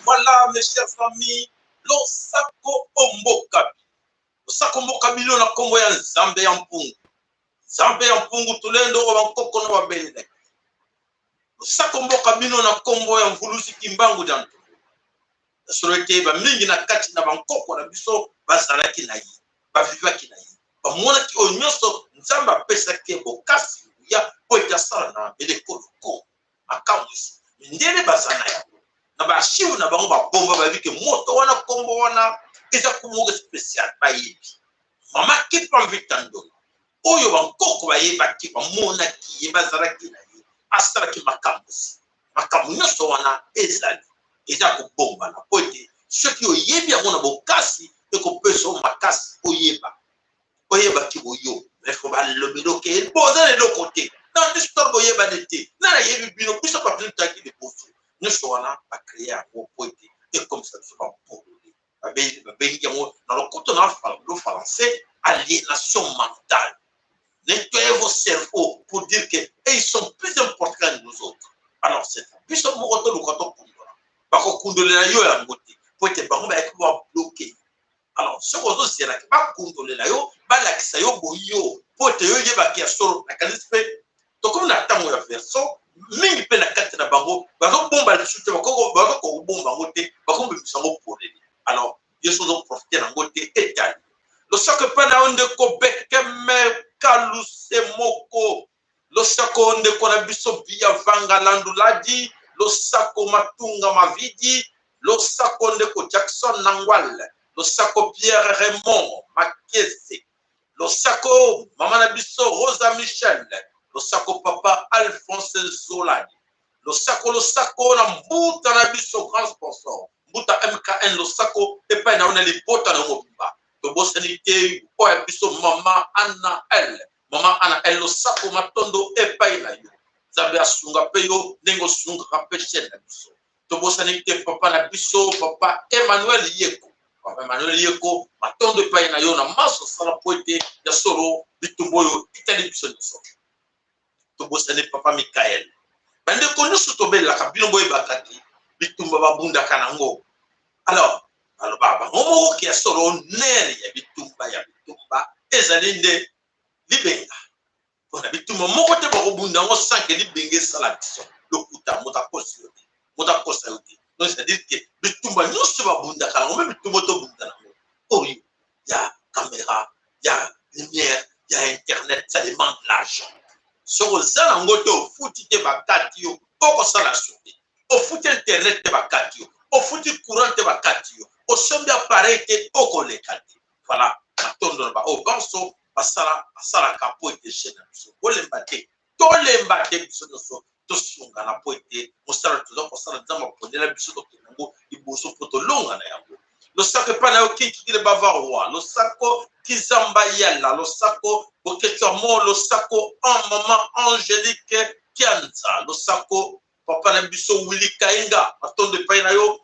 Voilà, mes chers amis, Losako Ombokabi. Losako Ombokabi, na kombo ya Nzambe ya mpungu. Nzambe ya mpungu tulendo wa nkoko na wabende. Losako Ombokabi na kombo ya mvulusi kimbangu jantu. Sorete ba mingi na kati na bankoko na biso bazalaki na yi. Bavivaki na yi. Bamona ki onyoso Nzamba pesa ke bokasi ya poeta sala na belekolo. Akamusi. Ndele bazana ya. Na ba shivu na bango ba bomba ba vike moto wana kombo wana eza kumoga special ba yebi mama kipa vitando oyo bankoko ba yeba ki ba mona ki yeba zaraki na ye asara ki makamusi makamunyoso wana ezali eza ko bomba na pote soki oyebi ya mona bokasi eko peso makasi oyeba ki boyo mais faut ba lobelo ke poza le côté dans l'histoire boyeba nete na yebi bino puso pa plutôt ki de poso. Nous sommes à créer un gros poétique et comme ça, nous sommes pour dans le côté de français, aliénation mentale. Nettoyez vos cerveaux pour dire qu'ils sont plus importants que nous autres. Alors, c'est ça. Puis, nous sommes le canton Kundora. Parce que Kundora, il y a un côté. Pour être bon, il faut être bloqué. Alors, ce qu'on a dit, c'est que Kundora, il y a un pour être il y a solo la qualité. Donc, comme on attend la version, mingi pe na kati na bango bazo bomba le soute bakoko ko bomba ngote bakombe bisango polé alors yeso do profiter na ngote etali lo sako pa na onde ko bekeme kaluse moko lo sako onde ko na biso bia vanga landuladi lo sako matunga mavidi lo sako onde ko Jackson Nangwal lo sako Pierre Raymond Makese lo sako mama na biso Rosa Michel lo sako papa Alphonse Zoladi lo sako na mbuta na biso grand sponsor mbuta MKN lo sako epai na ona lipota na mobimba to bosanité o ya biso mama Anna L lo sako matondo epai na yo zabe asunga pe yo ndenge sunga ka peshe na biso to bosanité papa na biso papa Emmanuel Yeko matondo epai na yo na maso sala poete ya solo bitumboyo itali biso biso to bosane papa Michael bande konyo soto bela kabino boy bakati bitumba babunda kanango alors baba ngomo ki asoro nere ya bitumba ezalinde libenga bona bitumba moko te bakobunda ngo sanke libenge sala biso lokuta mota kosa yote donc c'est-à-dire que bitumba nyonso babunda kanango même bitumba to bunda nango oyo ya caméra ya lumière ya internet ça demande l'argent. Sur ça, on a foutu des bakatio, au salasou, au foutu internet des bakatio, au foutu courant des bakatio, au sommet appareil au collecati. Voilà, au banso, à Sala Capo et des chaînes, au lembate, tout lembate, tout son gana poété, au salat, au salat, au la biso, il bosse pour tout long en air. Le sac pas na qui le bavarois, le sako Kizambayala, le sako Boketuamo, le sako en maman Angélique Kianza, le sako papa na biso Willy Kainga, aton de painayo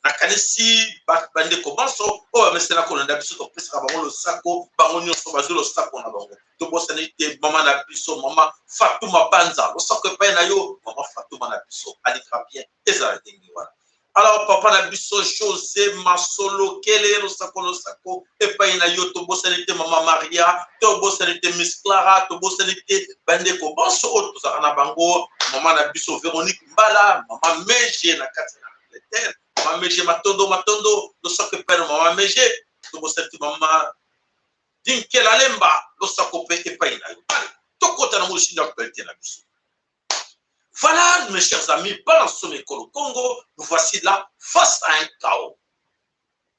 na kanisi bande komanso o mesena ko na biso to pesa bango le sako bango nyonso bazo le sako na bango to bosanite mama na biso mama Fatuma Banza, le sako painayo mama Fatuma na biso ali bien ezala dengi wana. Alors, papa na biso José Masolo, Kele, lo sako, et pas ina yo, to bosanite Maman Maria, to bosanite Miss Clara, to bosanite Bandeko, bonso, to sarana bango, Maman na biso Véronique Mbala, Maman Meje, na katina Angleterre, Maman Meje, matondo, lo sako pe Maman Meje, to bosanite Maman Dinkela Lemba, lo sako pe, et pas ina yo. Voilà, mes chers amis, pendant ce Mécolo Congo, nous voici là face à un chaos.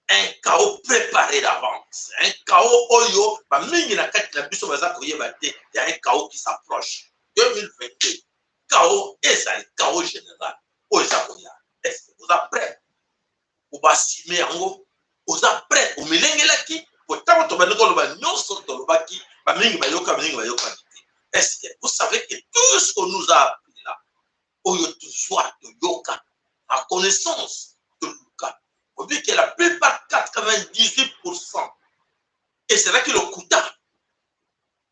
Un chaos préparé d'avance. Un chaos oyo, il y a un chaos qui s'approche. 2022, chaos, et ça, le chaos général. Est-ce que vous êtes prêts? Vous êtes vous êtes prêts? Vous êtes est-ce que vous savez que tout ce qu'on nous a appris là, la connaissance de Lucas, on dit que la plupart, 98%, et c'est là que le Kouta,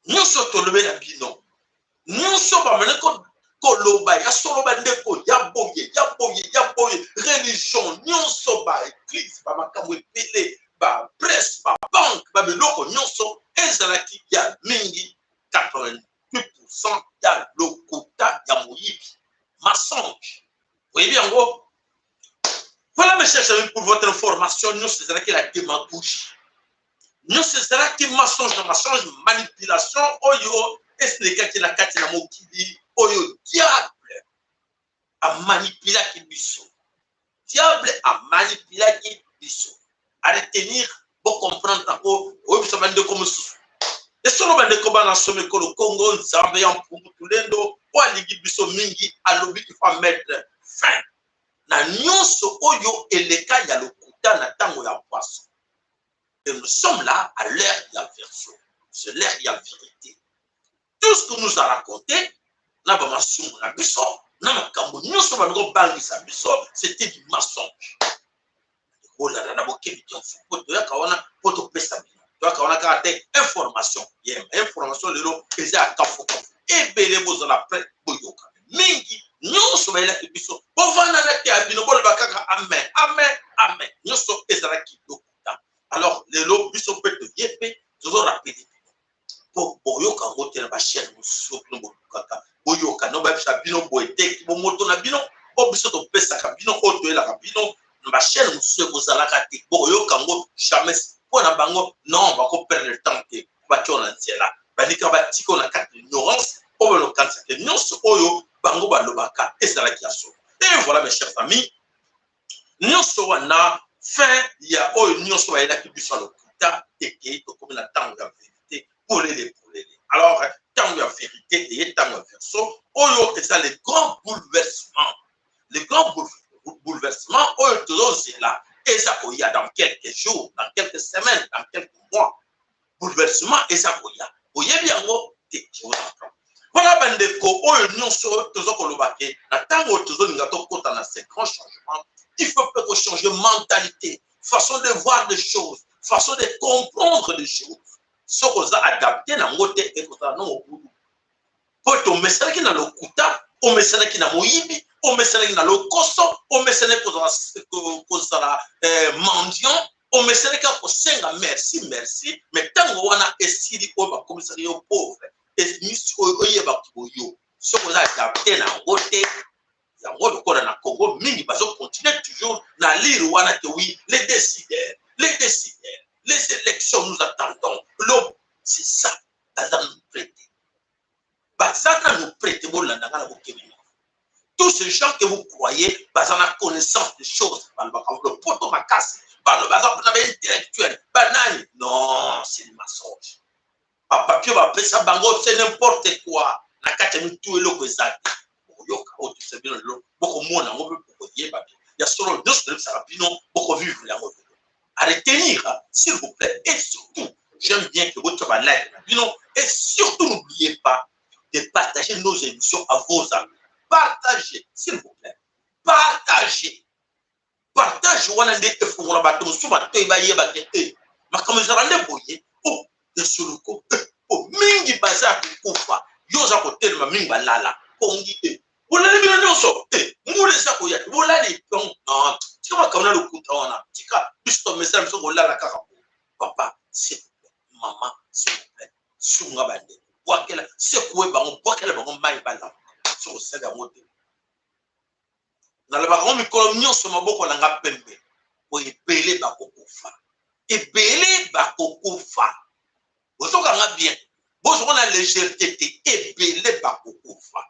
nous sommes le la bilan, nous sommes maintenant Koloba, ya soloba ndeko, ya boye, religion, nous sommes église, makambo epele, presse, banque, biloko, nous sommes, et c'est là qu'il y a mingi, 88% il y a le Kouta, il y a Moïbi, mensonge. Vous voyez bien, gros? Voilà, mes chers amis, pour votre information, nous, c'est là qu'il y a la démagogie. Nous, c'est là qu'il y a mensonge, manipulation, oyo, et c'est là qu'il y a la carte de Mokili, oyo, diable a manipulé qui biso. Diable a manipulé qui biso. À retenir, pour comprendre encore, oui, ça va de comme ça. Et sur le bande combat dans ce Congo, Zambie en Tulendo, ou à l'Igibiso Mingi, à l'objet qu'il faut mettre fin. Na nyonso oyo eleka ya lokuta na tango ya poisson. Et nous sommes là à l'ère de la version. C'est l'ère de la vérité. Tout ce que nous a raconté, na ba masumu na biso, na makambo nyonso ba ngo bangisa biso, c'était du mensonge. Oh là là, na bokebi tonso, poto ya kaona, poto pesa bino. To kaona ka te information. Information lelo eza akafoko. Ebele bozo la prêt boyoka. Mingi nyonso ba ela biso. Bovana na ke abino bol bakaka amen. Amen. Nyonso ezala ki dokuta. Alors lelo biso peut te yepe, toujours rappeler. Pour boyoka ngote na ba chaîne muso no bokaka. Boyoka no ba bisa bino boete ki bo moto na bino. O biso to pesa ka bino o to ela ka bino. Na chaîne muso kozala ka te. Boyoka ngo jamais na bango non va ko perdre le temps que ba tona ntiela banika ba tiko na carte ignorance o le cancer que nyonso oyo bango ba lobaka ezala kiaso. Et voilà mes chers amis, nyonso wana fin ya oyo nyonso ba ela ki biso le kuta et que to comme la tango ya vérité pour les. Alors tango ya vérité et tango ya verso oyo c'est le grand bouleversement. Le grand bouleversement oyo toujours c'est là. Et ça, il y a dans quelques jours, dans quelques semaines, dans quelques mois, bouleversement, et ça, il y a. Vous voyez bien, voilà, bandeko, nous sommes toujours colobaqués. Attends, toujours, nous avons ces grands changements. Il faut que changer mentalité, façon de voir les choses, façon de comprendre les choses. Ce qu'on a adapté dans notre et qu'on a non au bout. Pour ton message qui n'a le kuta, au message qui n'a moïbi, au message qui n'a le koso, au message qui n'a mendiant, au message qui a senga merci, mais tant qu'on a essayé au commissariat pauvre, et mis au yeba kiboyo, ce qu'on a adapté dans notre et en gros, on a Congo, mini bazo continue toujours dans l'île où on a que oui, les décideurs, les élections nous attendons. C'est ça, dans nous prêter. Tous ces gens que vous croyez, ils ont la connaissance des choses. Le poteau m'a cassé. Intellectuel. Non, c'est le mensonge. Papier va appeler ça, c'est n'importe quoi. La carte est tout le exact. À retenir, s'il vous plaît, et surtout, j'aime bien que votre like, et surtout n'oubliez pas de partager nos émissions à vos amis. Partagez, s'il vous plaît. Partagez. Partagez. On a des efforts, on a battu, on a battu, mais comme ils ont boyé, oh, de sur le coup, oh, mingi bazar kufa, yoza kotel ma mingi balala, pongi, vous l'avez vu dans so, moule ça koya, vous l'avez vu, non, tu vois qu'on a le coup on a, tu vois, juste un message sur la carabo, papa, s'il vous plaît, maman, s'il vous plaît, sunga bande. C'est quoi on boit qu'elle va maille bala sur ce de monter dans le baron mi colonion sur ma boko langa pembe pour ébélé ba kokufa ébélé ba kokufa ozo kanga bien on a légèreté ebele bakokufa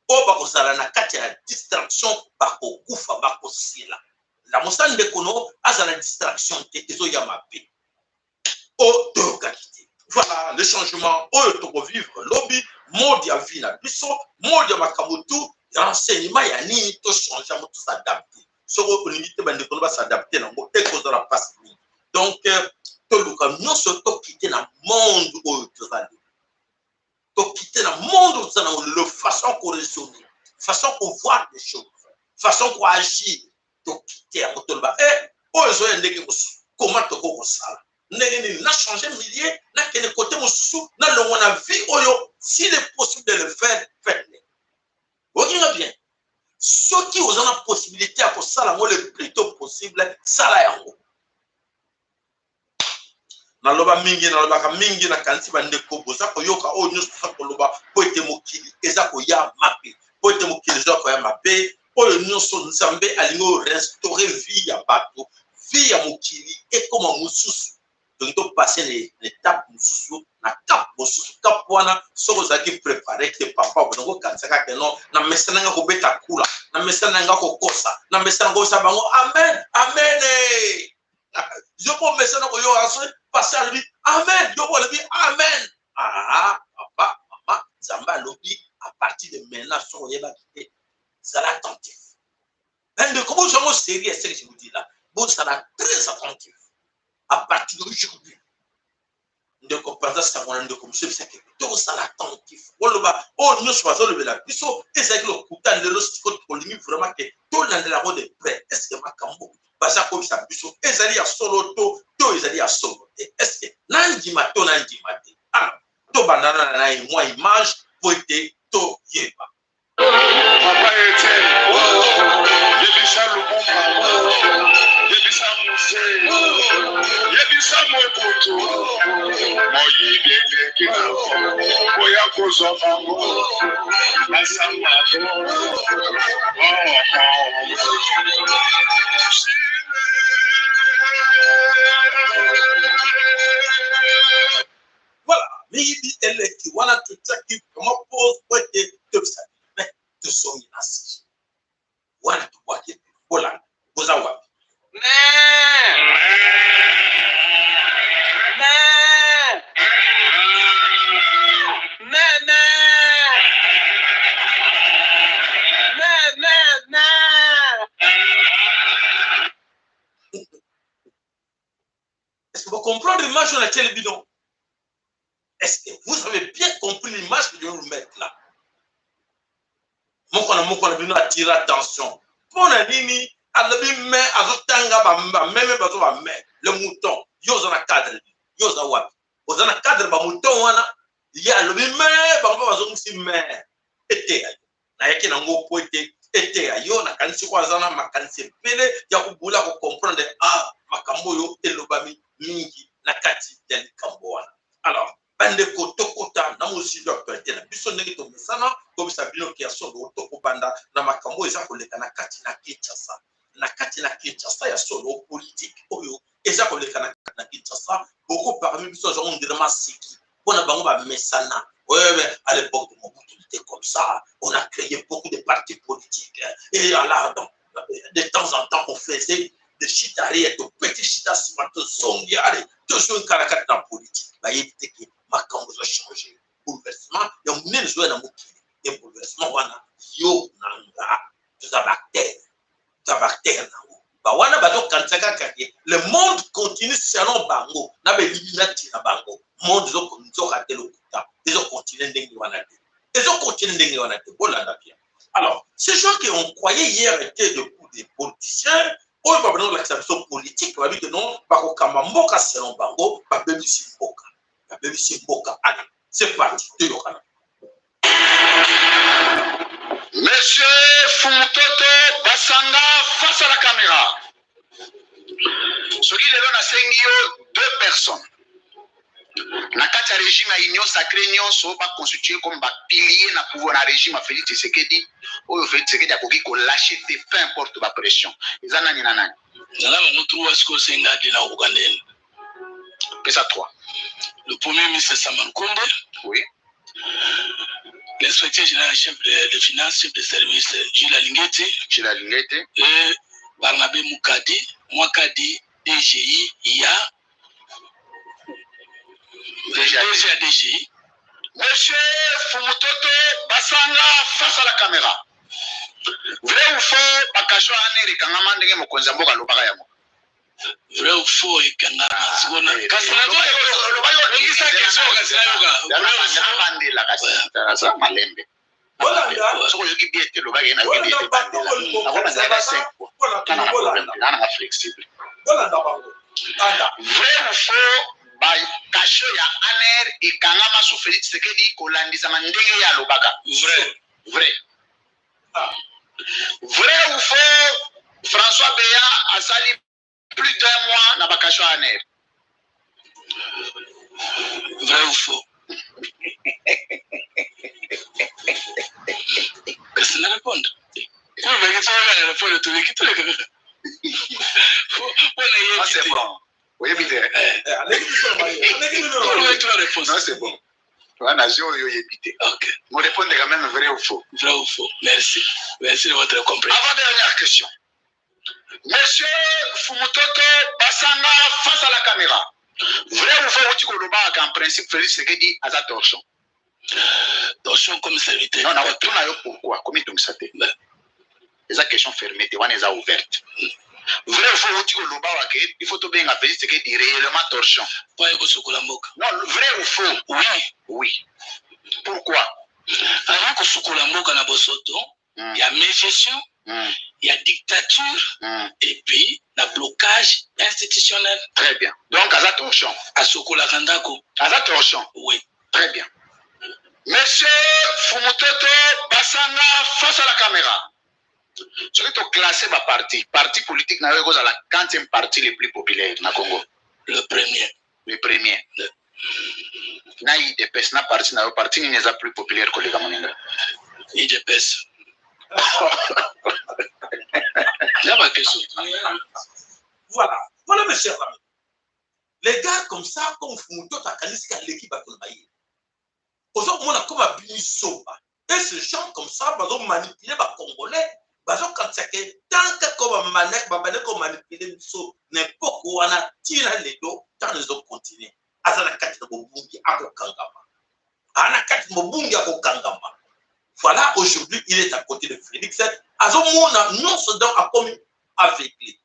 o bakozala na kati ya distraction bakokufa bakosila la mosala ndeko no azala distraction te ezoya mabe o toyokaki. Voilà le changement oyo tokovivre lobi mode ya vie na biso mode ya makambo tu renseignement ya nini to changer mo to s'adapter soko olingi te bandeko no s'adapter nango ekozala passe mingi. Donc toluka nyonso tokite na monde oyo tozali tokite na monde oyo tozali le façon qu'on raisonne façon qu'on voit des choses façon qu'on agit tokite yango toloba oyo ezoya ndenge mosusu comment tokokosala ndenge nini na changer millier na kende côté mosusu na longo na vie oyo s'il est possible de le faire faites-le. Okinga bien soki oza na possibilité ya kosala yango le plus tôt possible sala yango. Naloba mingi nalobaka mingi na kanisi bandeko boza koyoka oyo nyonso toza koloba po ete mokili eza koya mabe po ete mokili eza koya mabe oyo nyonso nzambe alingi orestaure vie ya bato vie ya mokili ekoma mosusu donc topase na étape mosusu na cap mosusu cap wana soko ozalaki préparé te papa bongo okanisaka ke non na mesa nanga kobeta kula na mesa nanga kokosa na mesa nanga kosa bango amen amen je peux mesa nanga yo aso passer à lui amen yo pour lui amen papa maman zamba lobi à partir de maintenant soko yeba kite sera attentif de comment je me sérieux c'est ce que je vous dis là bon ça sera très attentif à partir d'aujourd'hui. De comprendre ça, on a de comme ça, c'est que tout ça l'attentif. On le va, on nous soit le la biso, et c'est que le couteau de l'os qui continue vraiment que tout le monde la route est prêt. Est-ce que ma cambo, basa comme ça biso, et ça y a solo to, to ils a solo. Est-ce que nandi mato nandi maté. Ah, to banana na moi image pour être to yeba. Papa était, Yebisa Lumumba, Yebisa Moussé, Yebisa Mobutu, Moyibele Kinako, Oya Kozomango, Asamago, voilà, mais il dit, elle est qui, voilà, tout ça qui, comment pose, pour être tout ça. De son inasi wana tukwake bola boza wapi est-ce que vous comprenez l'image sur laquelle bidon? Est-ce que vous avez bien compris l'image que je vais vous mettre là? Moko na bino attire attention. Pour na nini alabi me azotanga ba meme bazo ba me le mouton yoza na cadre yoza wapi oza na cadre ba mouton wana ya alabi me ba bazo ngisi me ete na yake na ngoko ete yo na kanisi kwa zana makanisi pele ya kubula ko comprendre makambo yo elobami mingi na kati ya likambo wana. Alors bande kotokota na mosilo actualité na biso ndenge to mesana comme ça bino ki asolo toko banda na makambo eza koleka na kati na Kinshasa ya solo politique oyo eza koleka na Kinshasa beaucoup parmi biso ont vraiment siki bona bango ba mesana ouais à l'époque de Mobutu c'était comme ça on a créé beaucoup de partis politiques et là de temps en temps on faisait des chitari et de petits chitas de songiare toujours une caractère dans politique ba yebite ki makambo zo changer bouleversement ya munene zo na mokili et bouleversement wana yo nanga za bactère na ba wana bato kansaka kake le monde continue selon bango na be liminati na bango monde zo konzo katelo kuta ils ont continué ndenge wana te ils ont continué ndenge wana te bolanda bien. Alors ces gens qui ont croyé hier étaient des politiciens oyo ba bana l'action politique ba bi que non ba ko kamba mboka selon bango ba bebisi mboka. Allez, c'est parti. Monsieur Funtoto Basanga face à la caméra. Ce qui est là, c'est deux personnes. Na kati ya régime ya union sacrée nyonso ba constitué comme ba pilier na pouvoir na régime Félix Tshisekedi oyo Félix Tshisekedi akoki ko lâcher te peu importe ba pression. Ezana nani na nani. Zala mo trouva ce que senga de la Ougandenne. Pesa 3. le premier ministre Saman Konde, Oui. l'inspecteur général chef de finances, chef de service Gilles Alingeti, et Barnabé Moukadi, Mwakadi, DGI, IA, DGI. Monsieur Fumutoto Basanga face à la caméra. Vrai ou faux, Bakacho Aneri Kangama Ndenge Mokonza Mboka Lobaka Yango. Vrai ou faux, et Kangara. Vrai ou faux, Bakacho ya Aner et Kangama sous Félix Sekedi Kolandisa Mandenge ya Lobaka. Vrai. Vrai ou faux, François Béa a sali plus d'un mois na Bakacho Aner. Vrai ou faux? Qu'est-ce que tu réponds? C'est bon. Oui, bien. Non, c'est bon. Okay. Vous répondez quand même vrai ou faux? Vrai ou faux? Merci. Merci de votre compréhension. Avant-dernière question. Monsieur Fumutoto Basanga face à la caméra. Vrai ou faux, tu connais qu'en principe, Félix Sekedi a sa torsion? Torsion comme serviteur. Non, non, tu n'as pas pourquoi? Comment tu me sais? Les questions fermées, tu les as ouvertes. Vrai ou faux, tu connais il faut bien appeler ce qui est réellement torsion. Non, vrai ou faux? Oui. Oui. Pourquoi? Avant que ce Koulamboka na Bosoto, il y a mégestion, il y a dictature, et puis le blocage institutionnel. Très bien. Donc, à la torsion. À Sokola Kandako. À la torsion. Oui. Très bien. Monsieur Fumutoto Basanga face à la caméra. Ce qui est classé par parti politique, n'a pas la 40e parti les plus populaires na Congo. Le premier. Le premier. Na IDPS na parti ni les plus populaires que les Camerounais. IDPS. Il y a pas question. Voilà mes chers amis. Les gars comme ça, comme Fumutoto Akaliska l'équipe à Kolbaï. Aujourd'hui, on a comme un Binisoba. Et ces gens comme ça, ils ont manipulé les Congolais. Quand c'est tant que comme manipuler n'importe où, on a tiré les dos dans les autres continents. Voilà, aujourd'hui, il est à côté de Félix. Non seulement a commis avec lui.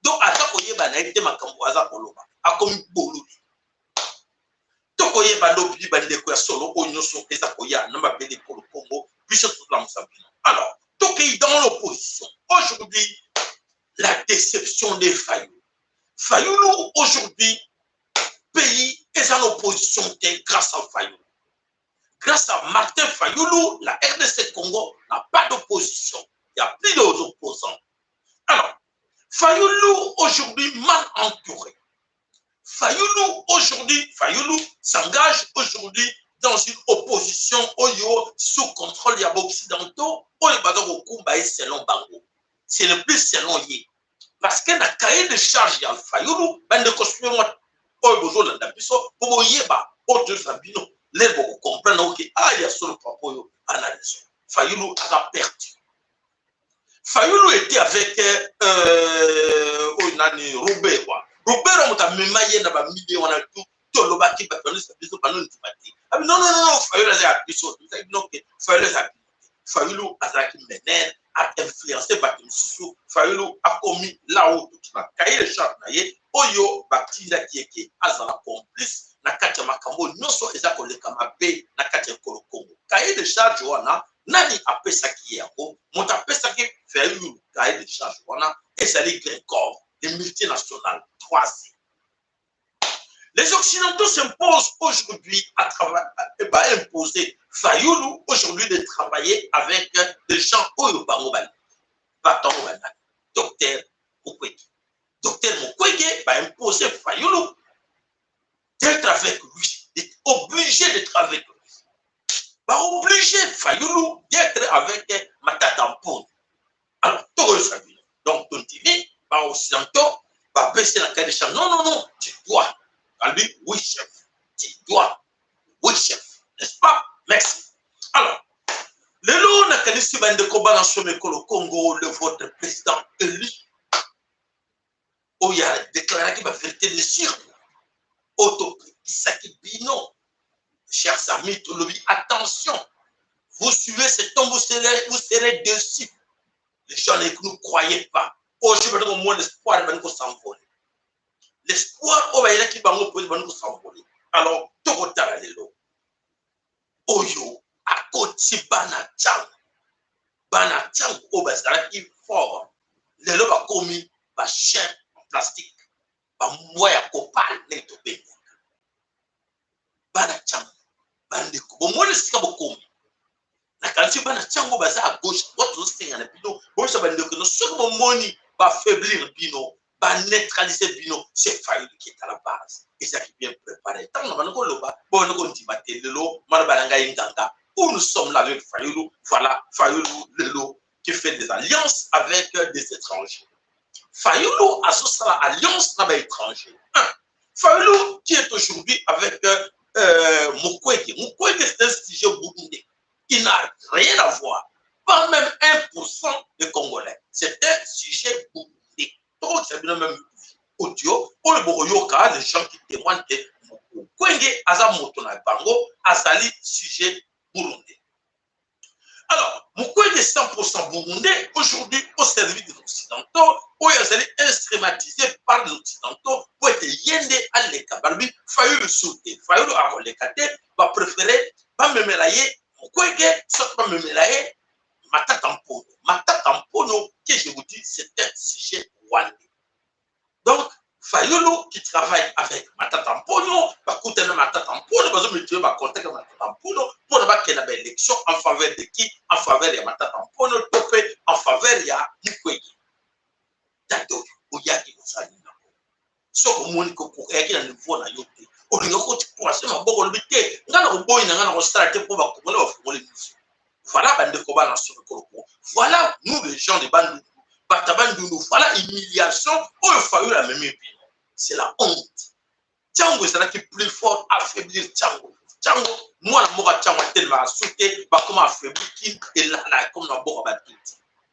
Donc, à chaque fois, il y a un été makambo à Zakoloba. A commis Boludi. Donc, il y a un lobby de solo, on ne sait pas si il y a un lobby pour le Congo, puis c'est tout l'ensemble. Alors, donc, dans l'opposition, aujourd'hui, la déception des Fayoulou. Fayoulou, aujourd'hui, pays est en opposition grâce à Fayoulou. Grâce à Martin Fayoulou, la RDC Congo n'a pas d'opposition. Il n'y a plus d'opposants. Alors, Fayoulou, aujourd'hui, mal entouré. Fayoulou, aujourd'hui, Fayoulou s'engage aujourd'hui dans une opposition sous contrôle des occidentaux, selon Bango. C'est le plus selon Yé. Parce que dans le cahier de charge de Fayoulou, il y a des costumes pour les gens comprennent que il y a sur le propos analyse. Fayoulou a perdu. Fayoulou était avec Robert. Robert a même maillé dans la million, on a tout. Non, Fayoulou a influencé Bakimsou. Fayoulou a commis là où tu m'as caillé le chat. Oyo, Bakila qui est Azala complice, Nakatia Makambo, non seulement les accords de Kamabe, Nakatia Kongo. Cahier de charge, Nani a fait ça qui est encore, mon tapé ça qui fait une cahier de charge, et ça les corps, les multinationales, 3. Les Occidentaux s'imposent aujourd'hui à imposer Fayoulou aujourd'hui de travailler avec des gens Oyobangobani, Docteur Mukwege. Docteur Mukwege va imposer Fayoulou d'être avec lui, d'être obligé d'être avec lui. Va obliger Fayoulou d'être avec Matata Mpouni. Alors, tout ça veut dire. Donc, ton TV, va Occidentaux, va baisser la caisse de chambre. Non, tu dois. À lui, oui, chef. petit doigt. Oui, chef. N'est-ce pas? Merci. Alors, le lot n'a qu'à l'issue de combat dans le Congo, le votre président élu, où il a déclaré qu'il va vérité de sûr. Auto, Isaki Bino, chers amis, tout le monde, attention, vous suivez cet homme, vous serez déçus. Les gens ne nous croyaient pas. Aujourd'hui, au moins l'espoir va nous s'envoler. L'espoir, on va y aller qui va nous s'envoler. Alors, tout le temps, les lots. Oyo, à côté, Banachang, au Bazaraki fort. Les lots va commis, va chair en plastique, va moyen copal, n'est pas bien. Banachang, Bandeko, bon, moi, le scabo commis. Na kanti bana chango baza à gauche votre seigneur na bino bon ça bande que nous sommes moni va affaiblir bino va neutraliser bino c'est Fayulu qui est à la base et ça qui bien préparé tant on va nous loba bon nous on dit batelo mara balanga inganga où nous sommes là avec Fayulu voilà Fayulu lelo qui fait des alliances avec des étrangers Fayulu a ce alliance avec des étrangers Fayulu qui est aujourd'hui avec Mukwege c'est un sujet burundais. Il n'a rien à voir. Pas même 1% de Congolais. C'est un sujet burundais. Donc, c'est bien même audio. Pour le Boroyoka, les gens qui témoignent que Mukwege Azamoto na Bango a sali sujet burundais. Alors, Mukwege est 100% burundais aujourd'hui au service des Occidentaux, où il a été instrumentalisé par les Occidentaux pour être yende à l'Ekabalbi. Fayulu sauter. Fayulu a relécaté, va préférer, va me mélailler. Mukwege, soit pas me mélanger, Matatampono. Matatampono, que je vous dis, c'est un sujet rwandais. Donc, Fayulu qui travaille avec Matatampono, va coûter le Matatampono, va me tuer, va contacter Matatampono pour ne pas qu'il y ait une élection en faveur de qui? En faveur de Matatampono, en faveur de Mukwege. D'accord, il y a qui vous a dit. So ko moni ko ko yaki na niveau na yote olinga ko tikwa sema boko lobite ngana ko boy na ngana ko start pour ba ko ba fongole mission voilà bande ko ba na sur ko voilà nous les gens de Bandundu Batabandu voilà humiliation oh il faut la même c'est la honte Tchango c'est là qui est plus fort affaiblir Tchango moi la moka Tchango tellement sauté ba comment affaiblir qui et là comme na boko ba tout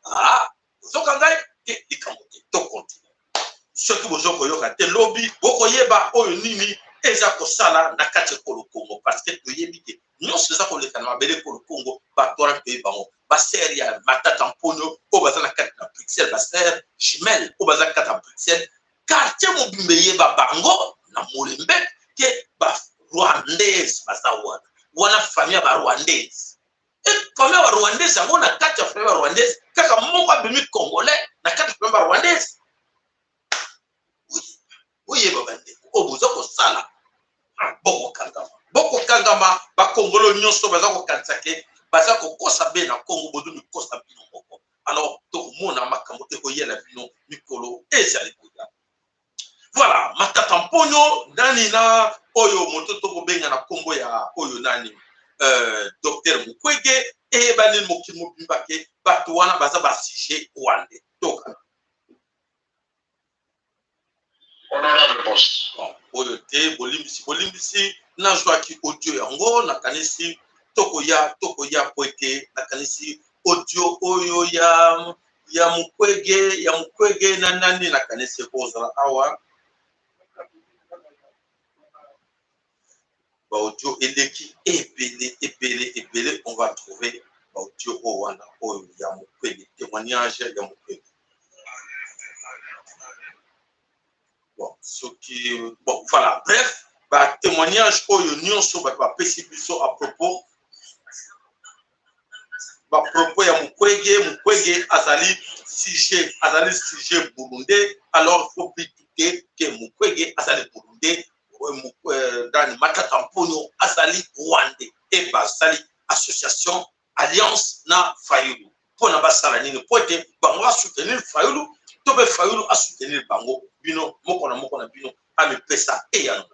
ah so kangai et ikamote to continue ceux qui vous ont koyoka te lobby bokoyeba oyo nini eza kosala na kati ya Congo parce que toyebi te nyonso eza koleka na mabele Congo batora toyebi bango basere ya Matatampono oyo baza na kati na Bruxelles basere jumelle oyo baza kati na Bruxelles quartier mobimba yeba bango na Molembe ke ba Rwandaise baza wana famille ba Rwandaise et famille ba Rwandaise yango na kati ya famille ba Rwandaise kaka moko abimi Congolais na kati ya famille ba Rwandaise. Oui, Obuzoko Sala. Boko Kangama, Bakongolo Nyonso, Bazako Kansake, Bazako Kosabe na Congo, Bodu Kosabe Moko. Alors, tout le monde a Makamote Oyela Bino, Mikolo, et Zalikuda. Voilà, Matatampono, Nanina, Oyo, Mototo Benga na Congo ya Oyo Nani, Docteur Mukwege, et Banil Mokimo Bimbake, Batuana Bazaba Sije, Wande. Donc, honorable poste. Bon, Oyote, Bolimbisi, Najwaki audio yango, Nakanisi, Tokoya, Poete, Nakanisi, audio, Oyo ya Mukwege, Nanani, Nakanisi, Ozra Awa. Audio, Eleki, Epele, on va trouver audio, Owana, Oyo, ya Mukwege, témoignage, ya Mukwege. Bon, voilà, bref, témoignage au union sur à propos ya Mukwege azali sujet burundais alors faut plutôt que Mukwege azali burundais dans Matatampono azali rwandais et basali association alliance na Fayulu pour na basala nini pour être bango soutenir Fayulu tobe Fayulu a soutenir bango bino moko na bino a me pesa et ya no.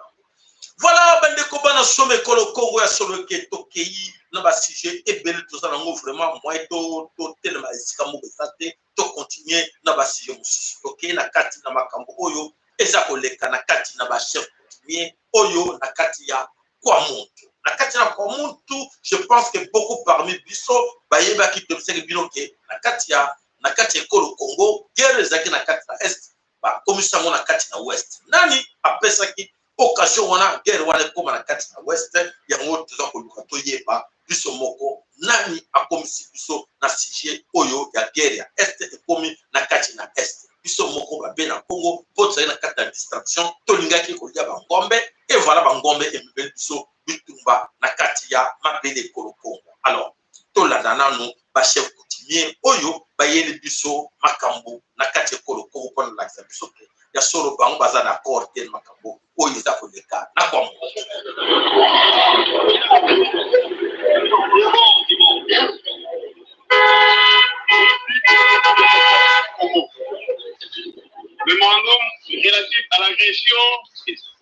Voilà bande ko bana some kolo Congo ya solo ke tokei na ba sujet et belle tout ça nango vraiment moi to tellement esika mo besate to continuer na ba sujet mususu tokei na kati na makambo oyo eza koleka na kati na ba chef coutumier oyo na kati ya Kwamuntu. Na kati na Kwamuntu, je pense que beaucoup parmi biso bayeba ki tobisaki bino ke na kati ya ekolo Congo, guerre ezaki na kati na est, ba komisa ngo na kati na ouest. Nani apesaki occasion wana guerre wana ekoma na kati na ouest, yango toza koluka toyeba biso moko nani akomisi biso na sujet oyo ya guerre ya est ekomi na kati na est. Biso moko babe na Congo po tozali na kati na distraction tolingaki kolia bangombe et voilà bangombe emibeli biso bitumba na kati ya mabele ekolo Congo. Alors tolanda nanu bachef coutumier oyo bayeli biso makambo na kati ekolo Congo mpona kolakisa biso te ya solo bango baza d'accord te makambo oyo eza koleka na Congo. Demandons relatif à l'agression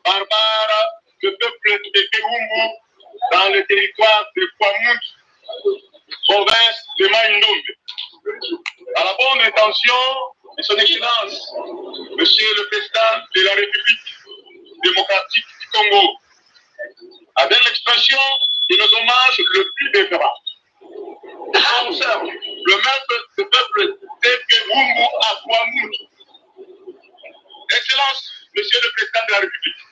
barbare du peuple de Kewumbu dans le territoire de Kwamuntu, province de Mai-Ndombe. À la bonne intention de son Excellence, Monsieur le Président de la République démocratique du Congo, avec l'expression de nos hommages le plus déférents. Observe le maître du peuple de Kewumbu à Kwamuntu. Excellence, Monsieur le Président de la République,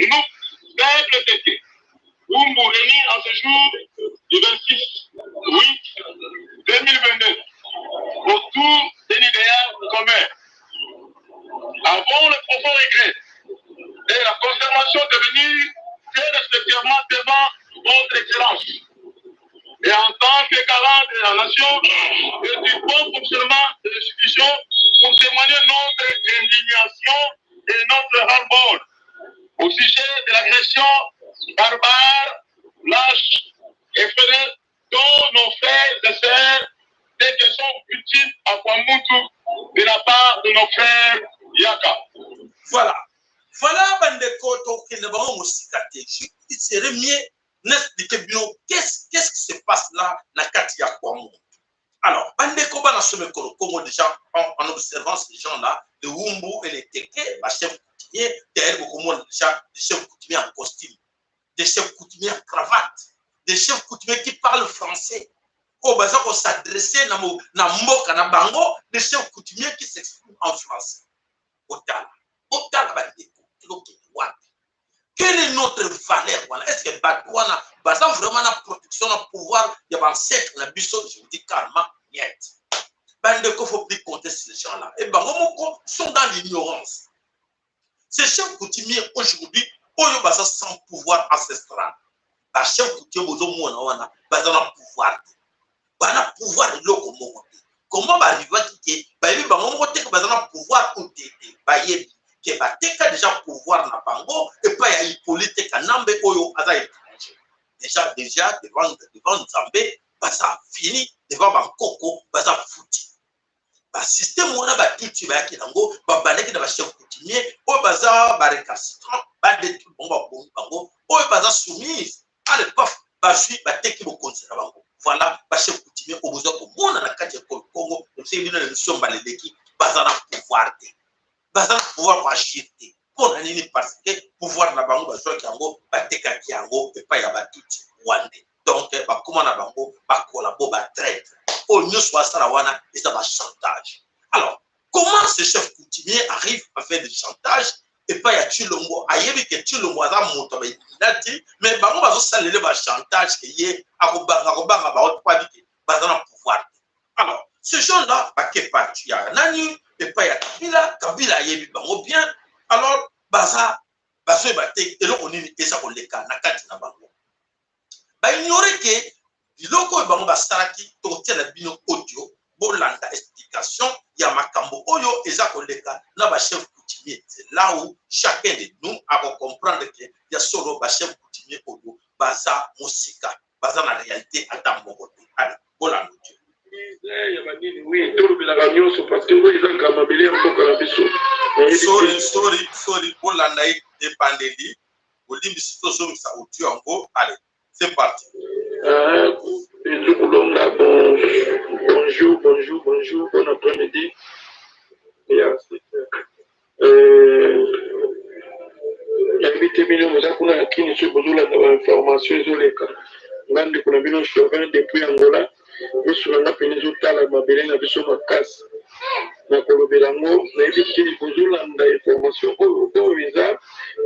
nous, peuple de Wumbu, réunis en ce jour du 26/8/2022, autour d'un idéal commun, avons le profond regret de la conservation de venir très respectivement devant votre Excellence. Et en tant que garant de la nation et du bon fonctionnement de l'institution, pour témoigner notre indignation et notre ras-le-bol au sujet de l'agression barbare, lâche et féroce dont nos frères et sœurs, dès qu'ils sont utiles à Kwamuntu de la part de nos frères Yaka. Voilà. Voilà, Bandeko, qui ne va pas me il serait mieux n'expliquer bien qu'est-ce qui se passe là, na Katia Kwamuntu. Alors, Bandeko va dans le Congo déjà en observant ces gens-là, les Wumbu et les Teke, les chefs coutumiers, derrière beaucoup de déjà des chefs coutumiers en costume, des chefs coutumiers en cravate, des chefs coutumiers qui parlent français. Au bazar qu'on s'adressait na mboka na bango, des chefs coutumiers qui s'expriment en français. Otala Bandeko, quelle est notre valeur? Est-ce que Batouana, bazar vraiment la protection, le pouvoir, il y a un siècle, la biso, je vous dis carrément, niet. Bandeko, il ne faut plus compter ces gens-là. Et Bangomoko sont dans l'ignorance. Ces chefs coutumiers aujourd'hui, ils sont sans pouvoir ancestral. Les chefs coutumiers, ils ont un pouvoir. Ils ont un pouvoir de l'eau. Comment arriver à dire que ils ont un pouvoir qui a déjà pouvoir na bango et pas ya politique nambe oyo aza étranger. Déjà devant Nzambe, ça fini devant Bankoko, ça fouti. Ba système on a ba tuti ba kinango, ba baleki na ba chef coutumier, o baza ba récalcitrant, ba détruit bango, o baza soumise. Allez paf, ba suit ba teki bo konzera bango. Voilà, ba chef coutumier o besoin ko mona na kati ya Congo, c'est une émission baleki, baza na pouvoir te. Baza na pouvoir agir te. Pour nani parce que pouvoir na bango ba joie yango, ba teka yango et pas ya ba tuti wande. Donc ba comment na bango, ba collabo ba traître. Au mieux soit ça la wana et ça va chantage. Alors, comment ces chefs coutumiers arrivent à faire du chantage et pas ya Chilombo, ayebi que Chilombo za moto ba inati, mais bango bazo salele ba chantage que yé akobanga ba autre pas dit baza na pouvoir. Alors, ces gens-là ba ke parti ya nani et pas ya Kabila ayebi bango bien. Alors, baza te et là on est ça on les cas na kati na bango. Ba ignorer que biloko bango basalaki tokotia na bino audio bolanda explication ya makambo oyo eza koleka na ba chef coutumier. C'est là où chacun de nous a comprendre que ya solo ba chef coutumier oyo baza mosika baza na réalité ata moko te. Allez, bolanda audio. Oui, tout le monde parce que vous êtes comme Mabélé encore la biso. Sorry, bolanda dépendeli. Olimbi sito zo sa audio encore. Allez, c'est parti. Bonjour, bon après-midi. Invité bino moza kuna lakini so bozula na information ezoleka ngandi kuna bino chauvin depuis Angola biso nga pene zotala mabele na biso makasi na kolobela yango nayebi te bozolanda information oyo eza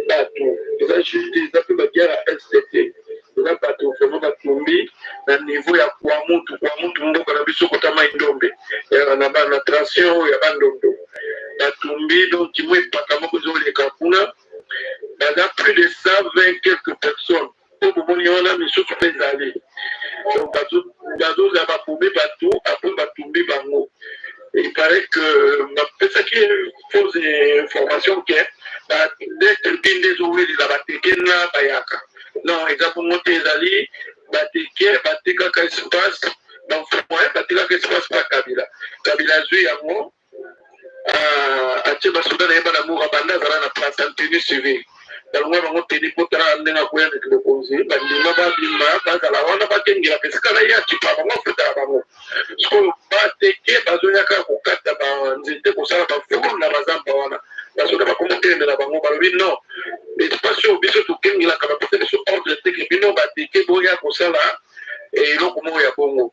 bato eza juste eza mpe babiara STT eza bato vraiment batumbi na niveau ya kwa mutu mboka na biso kota mai ndombe na transition ya bandondo batumbi donc mo epaka moko ezoleka kuna baza plus de 120 quelques personnes po bomoni wana misusu mpe ezali donc bazoza bakumbi bato apres batumbi bango. Il paraît que ma pesaki fausse information que d'être bien désolé de la bateke na bayaka non exactement ezali bateke bateka ka espace donc moyen bateka ka espace pa kabila zui yango atie basoda na yeba na mura banda zala na place en tenue civile balongwa bango teni kotala ndenga koya na kilokonzi bandima babima bazala wana bakengela pesika na ya kipa bango futala bango so bateke bazoyaka kokata banzete kosala bafulu na bazamba wana basoda bakomoteleme na bango balobi non espace oyo biso tokengelaka bapesa biso ordre teke bino bateke boya kosala eloko moko ya bongo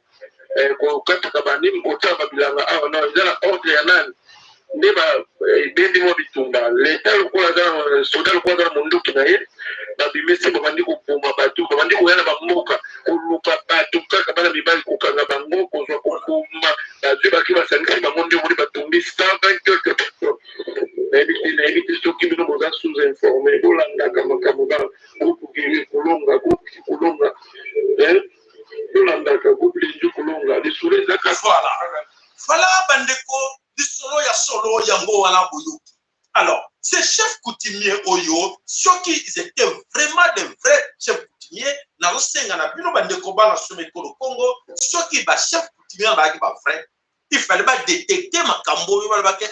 kokataka banimi kotala babilanga awa non eza na ordre ya nani nde bendi mo bitumba leta lokola aza soda lokola aza na mondoki na ye babimisi babandi koboma bato babandi koya na bamboka koluka bato kaka bana mibali kokanga bango kozwa koboma bazwi baki basangisi bango nde omoni batumbi 120 quelque personnes nayebi te soki bino boza sous informé bolandaka makambo ba groupe kolonga bolandaka groupe lenju kolonga lisolo ezaka voilà bandeko lisolo ya solo yango wana boyoki. Alors, ces chefs coutumiers oyo, ceux qui étaient vraiment des vrais chefs coutumiers, na osenga na bino bandeko bana someko le Congo, ceux qui ba chefs coutumiers ba ki ba vrai, il fallait pas détecter makambo, il fallait pas que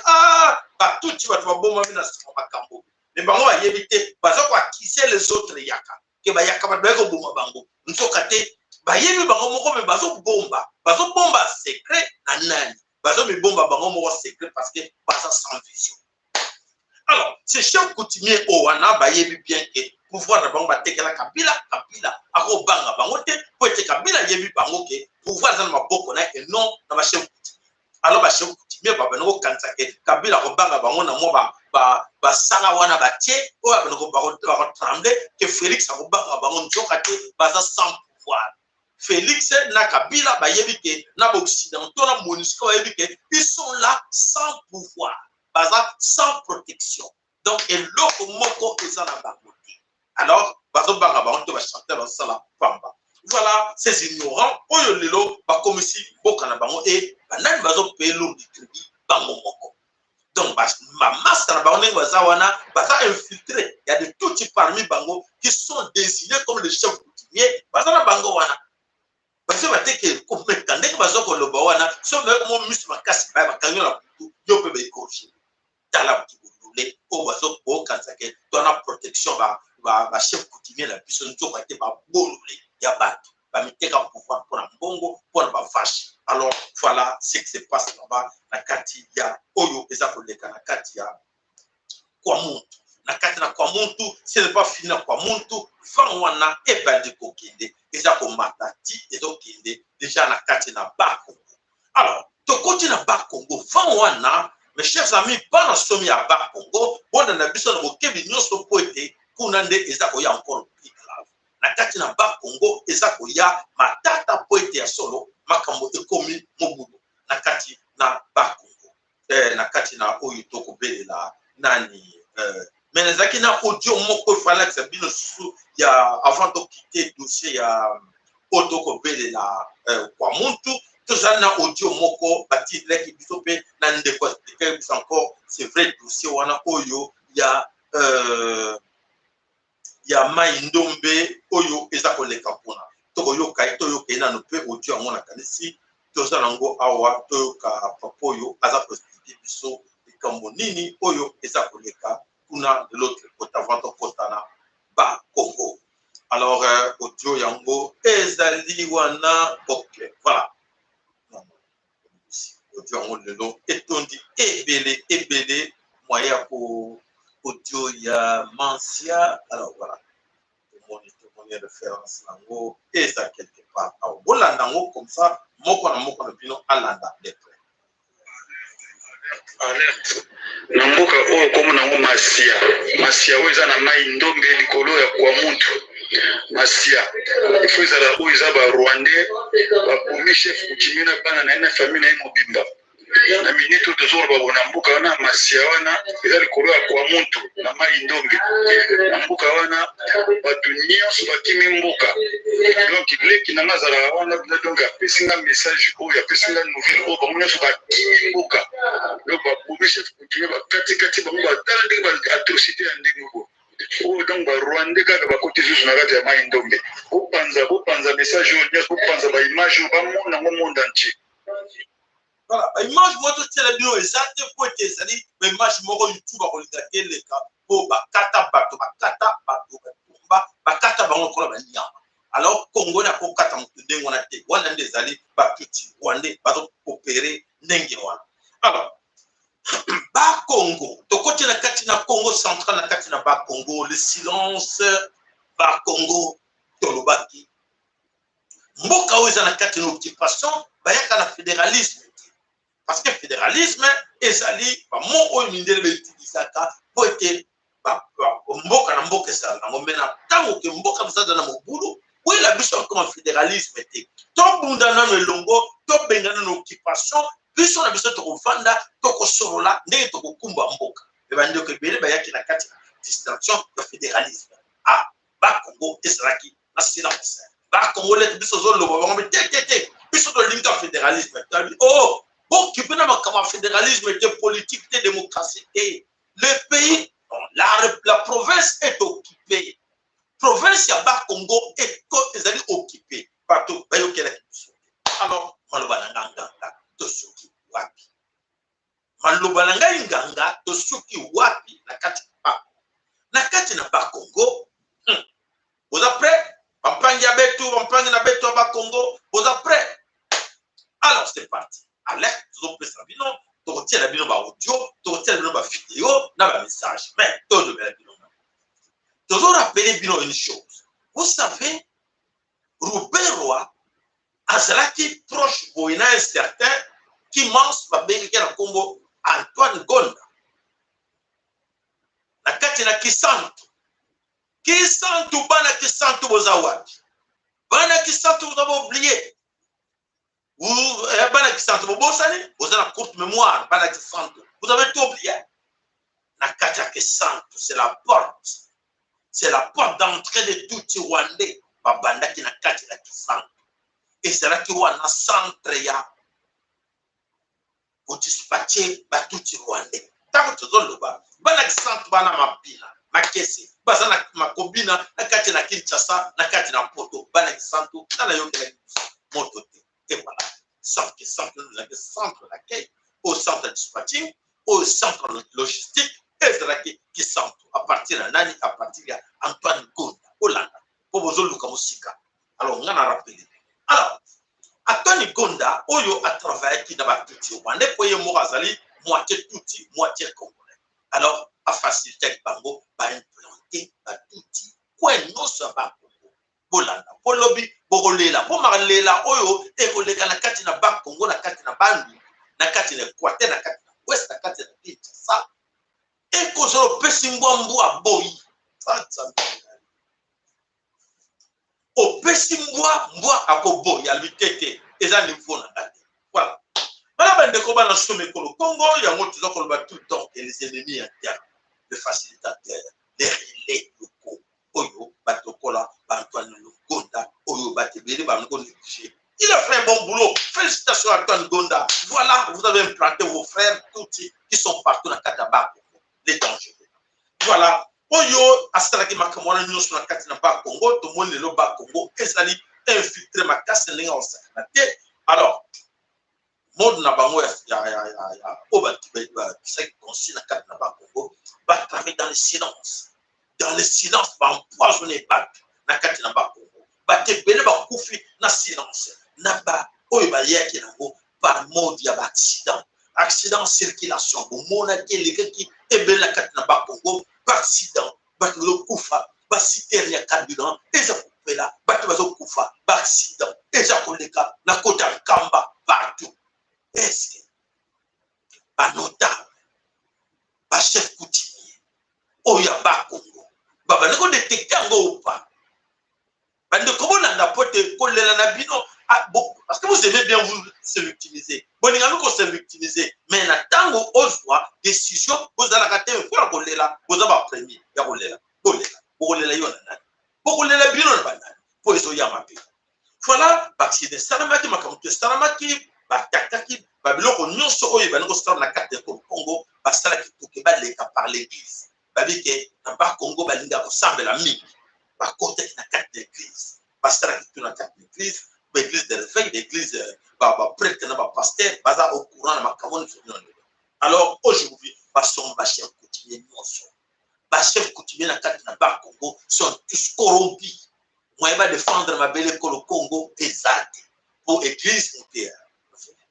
ba tout tu vas bomba na sima makambo. Mais bango ba yebite, ba zo kwa kisser les autres yaka. Ke ba yaka ba ko bomba bango. Nsoka te ba yebi bango moko me ba zo bomba secret na nani. Bazo mi bomba bango moko secret parce que baza sans vision. Alors, ces chefs coutumiers owana ba yebi bien que pouvoir na bango ba tekela kabila ako banga bango te po ete kabila yebi bango ke pouvoir za na maboko na et non na ba chef coutumier. Alors ba chef coutumier ba bango kanisa ke kabila ko banga bango na mo ba sala wana ba tie o ba bango ba trembler que Félix ako banga bango nzoka te baza sans pouvoir. Félix na Kabila bayebike na occidentaux na MONUSCO bayebike ils sont là sans pouvoir, baza sans protection. Donc eloko moko ezana bakote. Alors bazo banga bango ba chanter dans sala pamba. Voilà ces ignorants oyo lelo ba komisi boka na bango et banani bazo pelo ditribuer bango moko. Donc ma masse na bango ngi baza wana baza infiltré, il y a de tout type parmi bango qui sont désignés comme les chefs coutumiers, baza na bango wana. Parce que bateke komeka ndenge bazoko loba wana so me mo musu makasi ba bakanyo na kutu yo pe be corriger tala kibulule o bazoko kanzake to na protection ba chef coutumier la biso nzoka te ba bolule ya bato ba miteka pouvoir pour na mbongo pour ba vache. Alors voilà ce qui se passe là-bas na kati ya oyo eza koleka na kati ya kwa muntu na kati na kwa muntu ce n'est pas fini na kwa muntu van wana ebandi kokende eza komata ti ezokende déjà na kati na Bas-Congo. Alors tokoti na Bas-Congo van wana mes chers amis bana somi ya Bas-Congo bona na biso na bokebi nyonso po ete kuna nde eza koya encore plus grave na kati na Bas-Congo eza koya matata po ete ya solo makambo ekomi mobudu na kati na Bas-Congo na kati na oyo tokobelela nani mais les gens qui n'ont audio moko fallait que c'est bien sous ya avant de quitter dossier ya auto kopele la kwa muntu tout ça na audio moko bati leki bisope na ndeko expliquer encore c'est vrai dossier wana oyo ya mai ndombe oyo eza koleka kuna toko yoka to yoka ina no pe audio ngona kanisi to ça nango awa to yoka papoyo aza expliquer biso kambo nini oyo eza koleka kuna de l'autre côté avant de Kotana Bas-Congo. Alors audio yango ezali wana ok voilà audio yango lelo etondi ebele moyen ko audio ya Mancia. Alors voilà. Tout le monde est référence nango et ça quelque part. Alors voilà nango comme ça, moko na bino alanda de près. Alerte. Na mboka oyo komo nango masia oyo eza na mai ndombe likolo ya kwa muntu masia ifo ezala oyo eza barwandais bakomi chef coutumier na bana na ye na famille na ye mobimba na minute oyo tozoloba bo na mboka wana masia wana eza likolo ya kwa muntu na mai ndombe na mboka wana bato nyonso bakimi mboka donc leki nanga azalaka wana donc apesinga message oyo apesinga nouvelle oyo bango nyonso bakimi mboka donc bakomi chef coutumier bakatikati bango batala ndenge baatrocité ya ndenge oyo oyo donc barwandais kaka bakoti susu na kati ya mai ndombe bopanza message oyo nyonso bopanza baimage oyo bamona yango monde entier. Voilà, image moto tele bino ezate po ezali image moko YouTube akolika keleka po bakata bato bakata bango kola banyama. Alors Congo na ko kata mutu ndengo na te wana ndezali ba petit rwandais bato opérer ndenge wana. Alors ba Congo to côté na kati na Congo central na kati na ba Congo le silence ba Congo tolobaki mboka oza na kati na occupation bayaka na fédéralisme. Parce que le fédéralisme ezali ba mo oyo mindele be utilisaka po ete ba mboka na mboka ça na ngomena tango ke mboka msada na mobulu oui la biso comme fédéralisme te to bundana no longo to bengana na occupation biso na biso to kovanda to kosolola ndenge to kokumba mboka e bandi ko bele bayaki na kati distraction de fédéralisme ba Congo ezalaki na silence ba Congo le biso zo lobo ba te biso to linka fédéralisme oh bon, qui peut n'avoir comme fédéralisme était politique, était démocratie. Et le pays, la province est occupée. Province Yaba Congo est occupée. Partout, alors, Malobananga, Tosuki, Wapi. Malobananga Nganga, Tosuki, Wapi, Nakati na ba Congo. Vous après, Pampangi Abetou, Pampangi Abetou, Ba Congo, vous après. Alors, c'est parti. Alerte, tout le monde bino, tu retiens la bino ba audio, tu retiens la bino ba vidéo, na ba message. Mais tout le monde bino. Toujours rappeler bino une chose. Vous savez, Robert Roy, Azalaki proche pour un certain qui mange ba bengi na Congo Antoine Gonda. Na kati na Kisantu. Kisantu bana Kisantu bozawadi. Bana Kisantu vous avez oublié. Vous avez la courte mémoire, vous avez tout oublié. C'est la porte. C'est la porte d'entrée de tout les Rwandais. Et c'est là qu'il y a un centre pour dispatcher tout les Rwandais. Tant que tu as le bas, centre bana mapina, makesi, bazana makobina, nakati na Kinshasa, nakati na Porto, bana centre, na yonde moto. Et voilà, centre d'accueil, au centre de dispatching, au centre logistique, et c'est là qui centre, à partir de Nani, à partir d'Antoine Gonda, Hollande, pour vous autres, comme Sika. Alors, on a rappelé. Alors, Antoine Gonda, Oyo a travaillé qui n'a pas tout dit, on est pour y morazali, moitié tout dit, moitié congolais. Alors, à faciliter le bango, à implanter, à tout dit, quoi, non, ça va. Bolanda, Polobi, Bogolela, Pomarlela, Oyo, Ekoleka na kati na ba Congo, na kati na Bandu, na kati na Equateur, na kati na Ouest, na kati na Kinshasa. Ekozolo Pesimbo a boyi. O Pesimbo a boyi, a lutete, eza niveau na kati. Voilà. Voilà, ben de combat dans le Congo, il y a un autre qui va tout le temps et les ennemis internes, les facilitateurs, les relais locaux. Oyo batokola Antoine Gonda Oyo batebele bango négligé. Il a fait un bon boulot. Félicitations à Antoine Gonda. Voilà, vous avez implanté vos frères Tutsi qui sont partout dans Kataba, les dangereux. Voilà. Oyo asalaki makamwana nyonso na kati na ba Congo, to moni le ba Congo ezali infiltré makasi ndenge en sécurité. Alors, monde na bango ya obati ba qui consiste na kati na ba Congo, ba travailler dans le silence. Dans le silence, va empoisonner battu. Na kati na ba Congo. Ba te bele ba kufi na silence. Na ba oyo ba yaki na go par mode ya accident. Accident circulation. Bo mona ke leke ki ebele na kati na bakongo baaccident bato bazokufa basiteri ya carburant eza kopela bato bazokufa baaccident eza koleka na kota ya kamba partout. Eske banotable bachef coutumier oyo ya bakongo babandi kodetecte yango opa bandi kobolanda po te kolela na bino. Parce que vous aimez bien vous se victimiser. Bon, il y a nous se victimiser. Mais na tango ozwa décision, vous allez rater un fois kolela, vous avez premier, ya kolela, kolela yo na nani. Kolela bino na banani. Po eso ya mapi. Voilà, parce que salamaki makamuto salamaki, batakaki, babiloko nyonso oyo baniko sala na carte de Congo, basala kituke baleka par l'église. Babike na ba Congo balinga ko sambela mingi. Ba côté na carte d'église. Basala kitu na carte d'église. L'église de réveil, l'église prêtre, pasteur, baza au courant de ma cavone. Alors aujourd'hui, ma chef coutumier, ma chef coutumier dans le Congo sont tous corrompus. Moi, je vais défendre ma belle école au Congo exact pour l'église entière.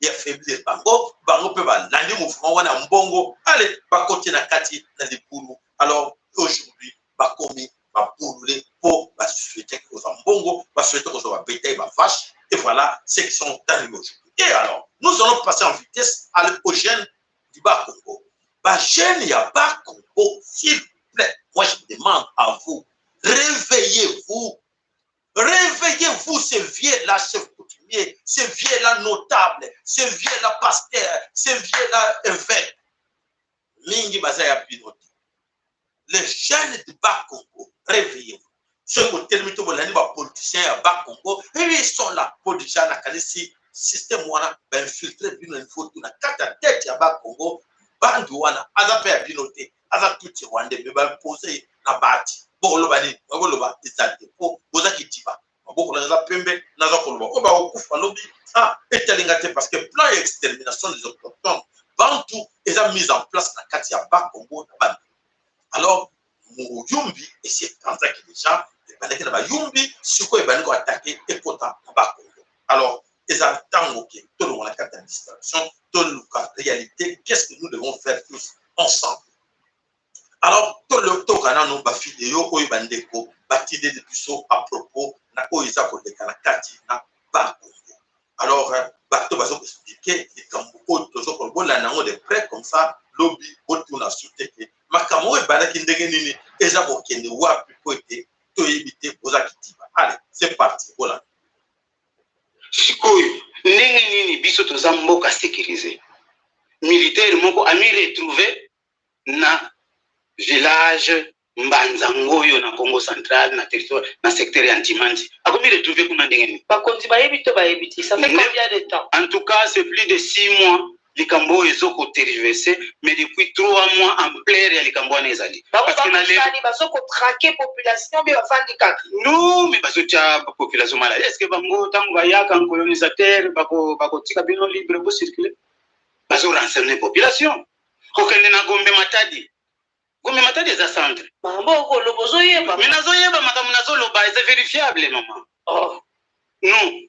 Il y a faibli Bango peut l'année mouvement on a mbongo. Allez, va continuer à Kati dans les boulons. Alors aujourd'hui, va commis. Pour la société aux ambongo, la société aux bétail, ma vache, et voilà, c'est qui sont animés aujourd'hui. Et alors, nous allons passer en vitesse aux jeunes du Bas-Congo. Jeunes, il y a Bas-Congo, s'il vous plaît, moi je demande à vous, réveillez-vous, ces vieux-là, chef coutumier, ces vieux-là notables, ces vieux-là pasteurs, ces vieux-là évêques. Mingi Bazaya Pinoti. Les jeunes du Bas-Congo, réveillez-vous. Ceux qui ont été politiciens à Bas-Congo, ils sont là. Politiciens, le système qui infiltré une photo, na kata tête à Bas-Congo, Bandouana, Azapé à Binoté, Azatuti Rwanda, mais va poser la bâti. Borolobani, Boroloba, Izate, Bozaki Tiba. Beaucoup de Pembe, Nazakoloba, Oba Okufa Lobi, et Talingate, parce que plan d'extermination des autochtones, Bantou, ils ont mis en place la Katia Bas-Congo, alors, Yumbi, et c'est comme ça que les gens, Yumbi, ce qu'on va attaquer et Kota Bakongo. Alors, ils attendent que tout le monde a carte de distraction, tout le monde a réalité, qu'est-ce que nous devons faire tous ensemble. Alors, tout le temps, quand on a une vidéo, on a des bâtis de puceaux à propos, na oisa pour les canacati, na Bakongo. Alors, bateau va expliquer, et quand beaucoup de choses, on a des prêts comme ça, lobby, on a soutenu. Makamo e balaki ndenge nini eza kokende wapi po ete to yebite bozakitiba. Allez, c'est parti. Voilà. Sikoyo ndenge nini biso toza mboka sécurisé. Militaire moko ami retrouvé na village Mbanzangoyo na Congo central na territoire na secteur antimandi. Akomi retrouvé kuna ndenge nini? Bakonzi bayebi to bayebiti. Ça fait combien de temps? En tout cas, c'est plus de 6 mois. Likambo ezoko tergiversé, mais depuis 3 mois en plein réel likambo nezali. Parce que na les bazoko traquer population bi bafandi kaka. Non, mais bazotia population malade. Est-ce que bango tango bayaka en colonisateur bako tika bino libre pour circuler? Bazo renseigner population. Kokende na Gombe Matadi. Gombe Matadi za centre. Mambo ko lobozo yeba. Mais nazo yeba makamu nazo loba, c'est vérifiable maman. Oh. Non.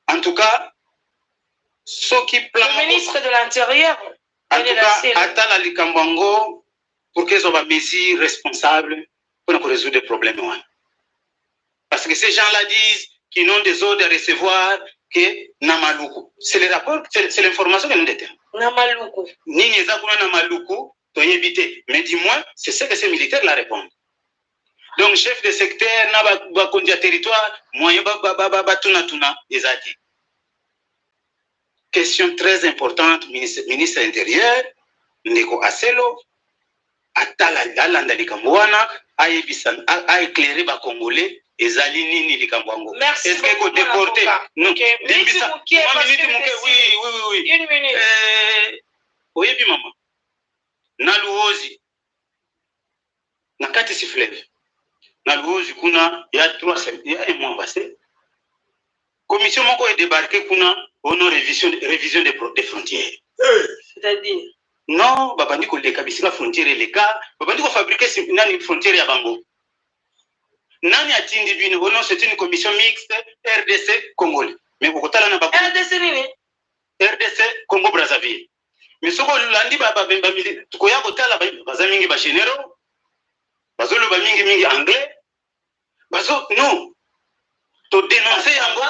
En tout cas, le ministre de l'Intérieur, en tout cas, attend la Likambango pour qu'ils aient des mesures responsables pour résoudre les problèmes. Parce que ces gens-là disent qu'ils n'ont des ordres à recevoir que Namaluku. C'est le rapport, c'est l'information que nous détenons. Namaluku. Ni Nezakuna Namaluku, mais dis-moi, c'est ce que ces militaires la répondent. Donc, chef de secteur, n'a pas de territoire, moyen tuna des atis. Question très importante, ministre de l'Intérieur, Ndeko Aselo, Atala Likamboana, a éclairé les Congolais et Zalini Likamboango. Merci. Est-ce que vous déportez? Non. Oui. Une minute. Oui, maman. Nalouozi. Nakati si fleuve. Nalouozi, il y a 3 semaines, il y a 1 mois passé. Commission Moko est débarquée pour une révision des frontières. C'est-à-dire? Non, babandi ko leka bisika frontière leka, babandi ko fabriquer une frontière ya bango. Nani atindi bino, non, c'est une commission mixte RDC Congolais. Mais vous kotala na bako. RDC nini? RDC Congo Brazzaville. mais soko landi babemba tukoya kotala baza mingi bagénéraux bazoloba mingi anglais bazo non to dénoncer yango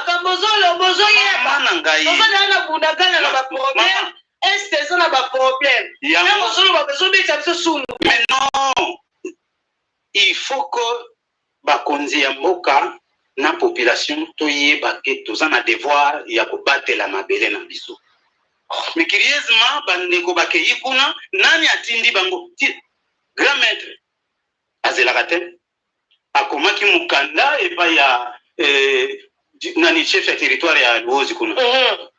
bozoyeba na ngai bozolala na bundagana na baproblème est eza na baproblème na bozoloba bezobeta biso sumu. mais non il faut que bakonzi ya mboka na population toyeba ke toza na devoir ya kobatela mabele na biso. Mais curieusement bandeko bakeyi kuna nani atindi bango grand maître azelaka te akomaki mukanda epai ya nani chef ya territoire ya Luozi kuna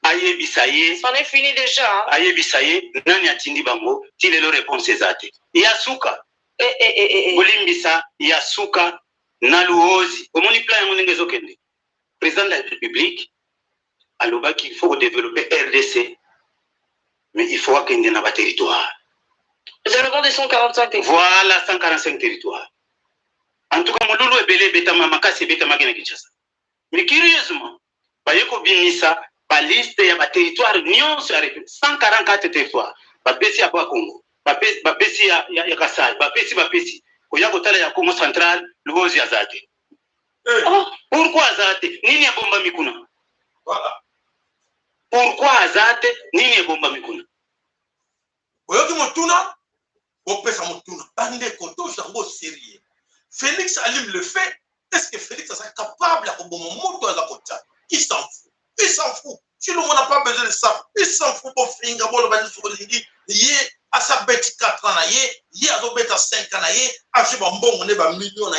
ayebisa ye c'en est fini déjà ayebisa ye nani atindi bango ti lelo réponse eza te yasuka bolimbisa yasuka na Luozi omoni plan yango ndenge ezokende président de la République alobaki il faut développer RDC mais il faut akende na ba territoire. Vous avez demandé 145 territoires. Voilà 145 territoires. En tout cas, Moulou ebele betama makasi betama kena Kinshasa. Mais curieusement, bayeko bimisa ba liste ya ba territoire nyonso ya 144 territoires. Ba pesi ya Congo, ba pesi ya Kasai, ba pesi. Oya kotala ya Congo central, Luozi azate. Oh, pourquoi azate? Nini ya bomba mikuna? Voilà. Pourquoi azate? Nini ya bomba mikuna? Oyoki motuna, opesa motuna. Bande koto jango sérieux. Félix Alim le fait. Est-ce que Félix est capable de bomba moto à la côte? Il s'en fout. Il s'en fout. Si le monde n'a pas besoin de ça, il s'en fout pour finir le bande sur le lit. Yé à sa bête 4 ans, yé à sa bête 5 ans, à ce bon on est un million,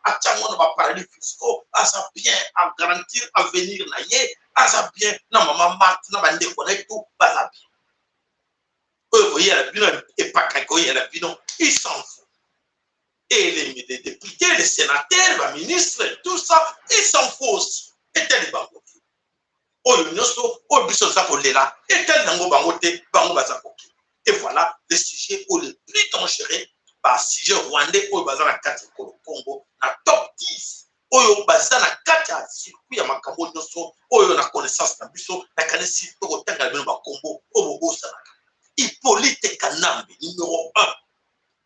à Tchangon va paradis fiscaux, à sa bien à garantir avenir, à sa bien, non, maman Marthe, non, bande connecte tout, pas la bien. Vous voyez la bilan et pas qu'il la bilan, il s'en fout. Et les députés, les sénateurs, les ministres, tout ça, ils s'en foutent aussi. Et tel est bango. Oh, l'unioso, oh, biso zakolela, et tel nango bangote, bango bazakoki. Et voilà le sujet le plus dangereux, par sujet rwandais, oh, bazana 4 Congo, na top 10. Oh, bazana 4 circuit ya makambo nyonso, oh, na connaissance na biso, na kanesi toko tanga bino ba Congo, oh, bobo sanaka. Hippolyte Kanambe, numéro 1.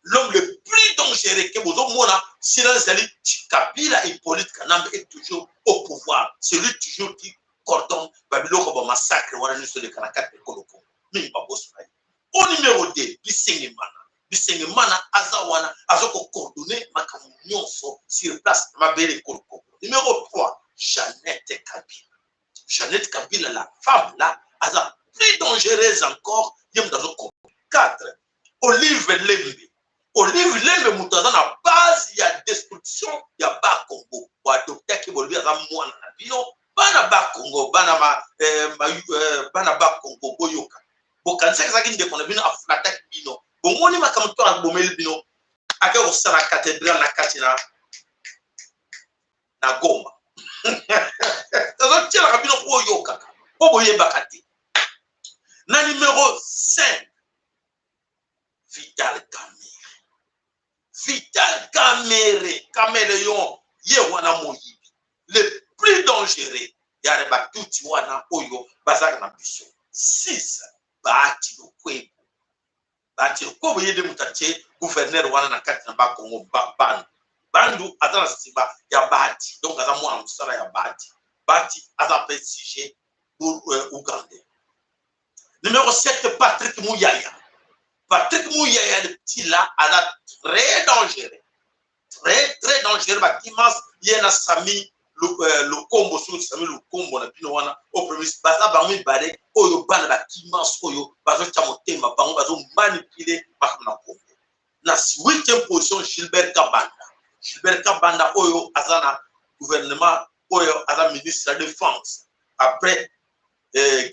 L'homme le plus dangereux que vous avez, silence Ali Kabila Hippolyte Kanambe est toujours au pouvoir. Celui toujours qui cordonne Babylone comme massacre, on a vu sur les 44 de Koloko. Mais pas beau soleil. Au numéro 2, Bisengemana. Bisengemana, Azawana, Azoko coordonné, Makamounion sur place, Mabele Koloko. Numéro 3, Jeannette Kabila. Jeannette Kabila, la femme là, Aza plus dangereuse encore. 4. Olive Lembe. Olive Lembe mutaza na base ya destruction ya ba Congo. Wa docteur ki bolbi aza mwana na bino bana ba Congo bana ba Congo boyoka. Bokanisa kazaki ndeko na bino aflata bino. Bomoni makamto a bomel bino ake osana cathédrale na katina na Goma. Tazo tira ka bino boyoka. Boyeba kati. Na numéro 5, Vital Kamerhe. Vital Kamerhe. Caméléon, Yewana Moyibi. Le plus dangereux, Yareba Tutiwana Oyo, Bazak Nabiso. 6, Bahati Lukwebo. Bahati Lukwebo Yede Mutache, gouverneur Wana Nakati Naba Kongo Bandu. Bandu, Azana Siba, ya Bahati. Donc, Azamouana Moussara ya Bahati. Bahati, Azapé Sige, Ougandais. Numéro 7, Patrick Mouyaya. Patrick Mouyaya, le petit là, très dangereux. Très dangereux. Immense, il y a Sami, le combo sur Sami, le combo, au premier, Baza Bangi Bade, Oyo Ban, la immense Oyo, Bazo Chamote, ma Bango, Bazo manipulé par la Congo. La 8e position, Gilbert Kabanda. Gilbert Kabanda, Oyo, Azana, gouvernement, Oyo, Azana, ministre de la Défense. Après,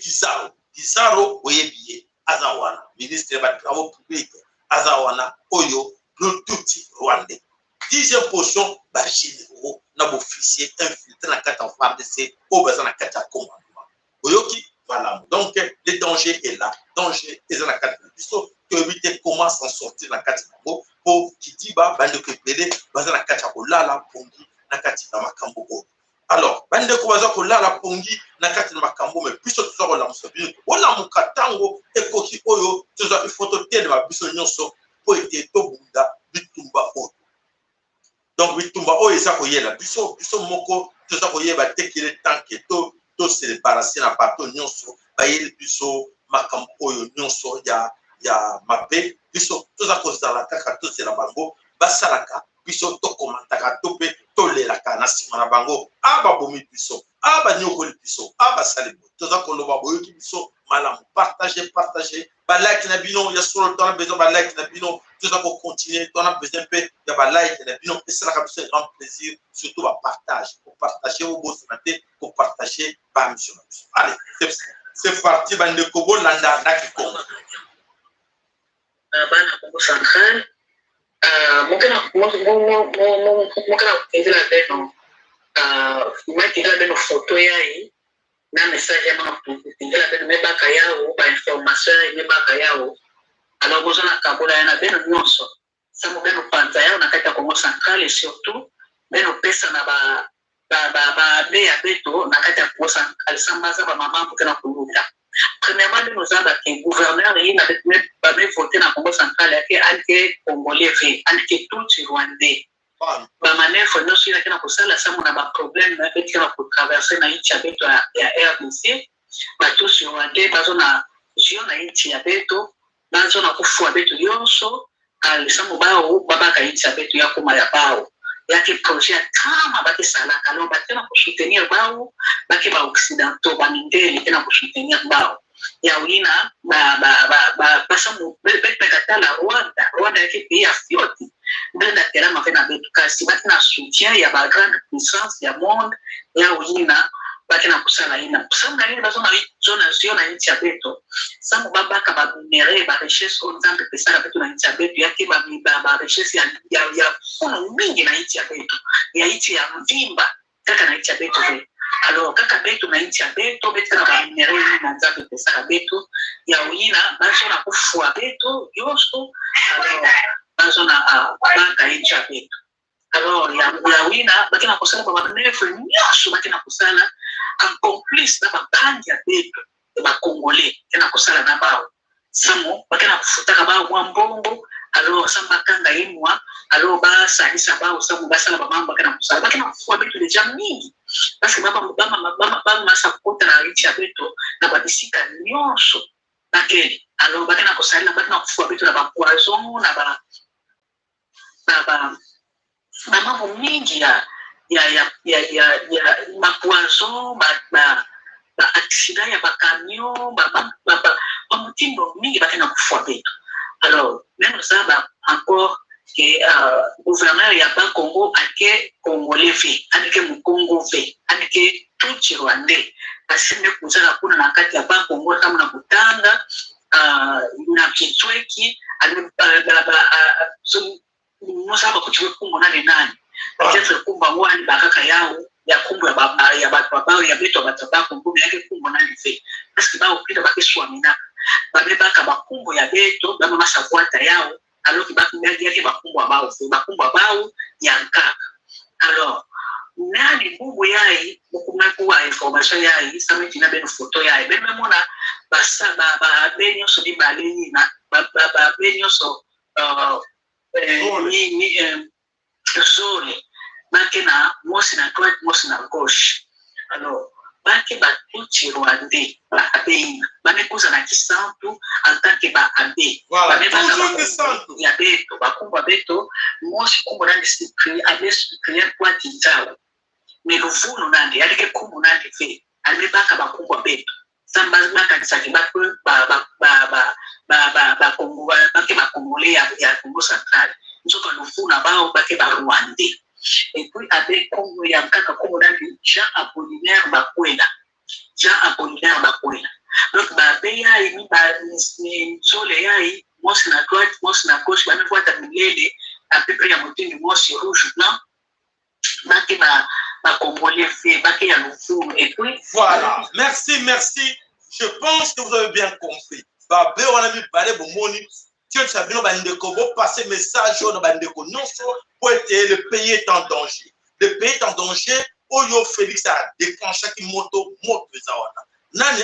Gizaro. Gizaro Oyebiye Azawana, ministre des Travaux publics Azawana, Oyo, le touti rwandais. 10e position, Bachilero, officier infiltré dans la carte en FARDC, au besoin de la carte à commandement. Oyoki, voilà. Donc, le danger est là. Danger est dans la carte de l'histoire. Que éviter comment s'en sortir dans la carte de pour qui dit, bah, de que pédé, dans la carte à Olala, Pongi, la carte de Makambo. Alors, bandeko baza kolala pongi na kati na makambo mais biso toza kolamusa bino olamuka ntango ekoki oyo tozwa ifoto telema biso nyonso po ete tobunda bitumba oyo. Donc bitumba oyo eza koyela biso moko toza koyeba tekele tanke toseparase na bato nyonso bayeli biso makambo oyo nyonso ya mabe biso toza kozala kaka tozela bango basalaka biso tokomantaka to mpe tolelaka na nsima na bango ababomi biso abanyokoli biso abasali boye toza koloba boyoki biso malamu partage balike na bino ya solo tona besoin balike na bino toza kocontinue tona besoin mpe ya balike na bino esalaka biso grand plaisir surtout bapartage kopartage obosana te kopartage bamission na biso. Allez, c'est parti bandeko bolanda na kikongo bana Congo Central mokena kutenzela beno matila beno photo yai na message ya mana kutenzela beno mebaka yao ba information ya mebaka yao alors bozona kabola ya na beno nyonso samo beno panza yao na kati ya Congo Central et surtout beno pesa na ba be ya beto na kati ya Congo Central sambaza ba mama mokena kuluta. Premièrement, nous avons un gouverneur qui a voté dans le Congo Central qui a été congolais, qui a été tout rwandais. La manière dont nous avons un problème avec traverser la Haïti et RDC, tous les Rwandais, nous avons un Haïti avec nous, nous avons un fou avec nous, nous avons un Haïti avec nous. Il y a des projets qui sont là, alors pour soutenir Bao, qui va occidentaux, qui va soutenir Bao. Il y a une Rwanda qui est pays à Fioti. Dans la terre, on fait un soutien, il y a une grande puissance, il y a monde, il y a une bakina kusala ina kusala ina bazona zona nchi ya beto samu babaka ba minere ba richesse on zambe pesa beto na nchi ya beto yake ba richesse ya fono mingi na nchi ya beto ya nchi ya mvimba kaka na nchi ya beto alors kaka beto na nchi ya beto beto na ba minere na zambe pesa beto ya uina bazona kufua beto yoso alors bazona baka nchi ya beto. Alors, il y a wina, il y a kusala kwa manefu nyoso bakina kusala en complice na bandi ya beto ba Congolais kina kusala na bao samo bakina kufuta bao mwa mbongo alors samba kanga imwa alors ba salisa bao samo basala ba mambo bakina kusala bakina kufua beto deja mingi parce que baba masa kota na nchi ya beto na badisika nyoso bakeli alors bakina kusala bakina kufua beto na ba poison na ba mambo mingi ya mapoison ba accident ya ba camion ba mutindo mingi bakena kufua beto. Alors même ça ba encore que gouverneur ya ba Congo ake congolais ve ake mukongo ve ake tout rwandais asime kuzala kuna na kati ya ba Congo kama na kutanga na kitweki Musa bakuchwe kumbo nani Ajefe kumba mwani bakaka yao ya kumbo ya batu babao ya beto batabako kumbo yake kumbo nani fe parce bao pita bakiswa mina babe baka bakumbo ya beto bama masakwata yao alors ki bakumbo yake bakumbo abao fe bakumbo abao ya nkaka. Alors nani bubu yai mukumeku wa information yai sameti na beno photo yai beme mona basa ba benyo so di baleni na ba benyo so zone bake na mosi na droite mosi na gauche. Alors bake batuti rwandais ba abeina bamekuza na kisantu en tant que ba abe ya beto bakumba beto mosi kumbo nandi sikri abesu kriya kwa tinjao meluvuno nandi yalike kumbo nandi fe alibaka bakumba beto samba baka tsaki bakwe ba Congo bake ba Congolais ya Congo Central nzoka lufuna bao bake ba Rwandais. Et puis avec Congo ya kaka Congo nandi Jean Apollinaire Bakwela donc ba beya ni ba ni sole yai mosi na droite mosi na gauche ba mefuata milele à peu près ya motini mosi rouge blanc bake ba Congolais fait bake ya lufuna. Et puis voilà, merci je pense que vous avez bien compris. Ba be wana mi parler bo moni Dieu sabino bandeko bo passer message on bandeko non so pour être le pays est en danger. Le pays est en danger oyo Félix a déclenché qui moto ezawana nani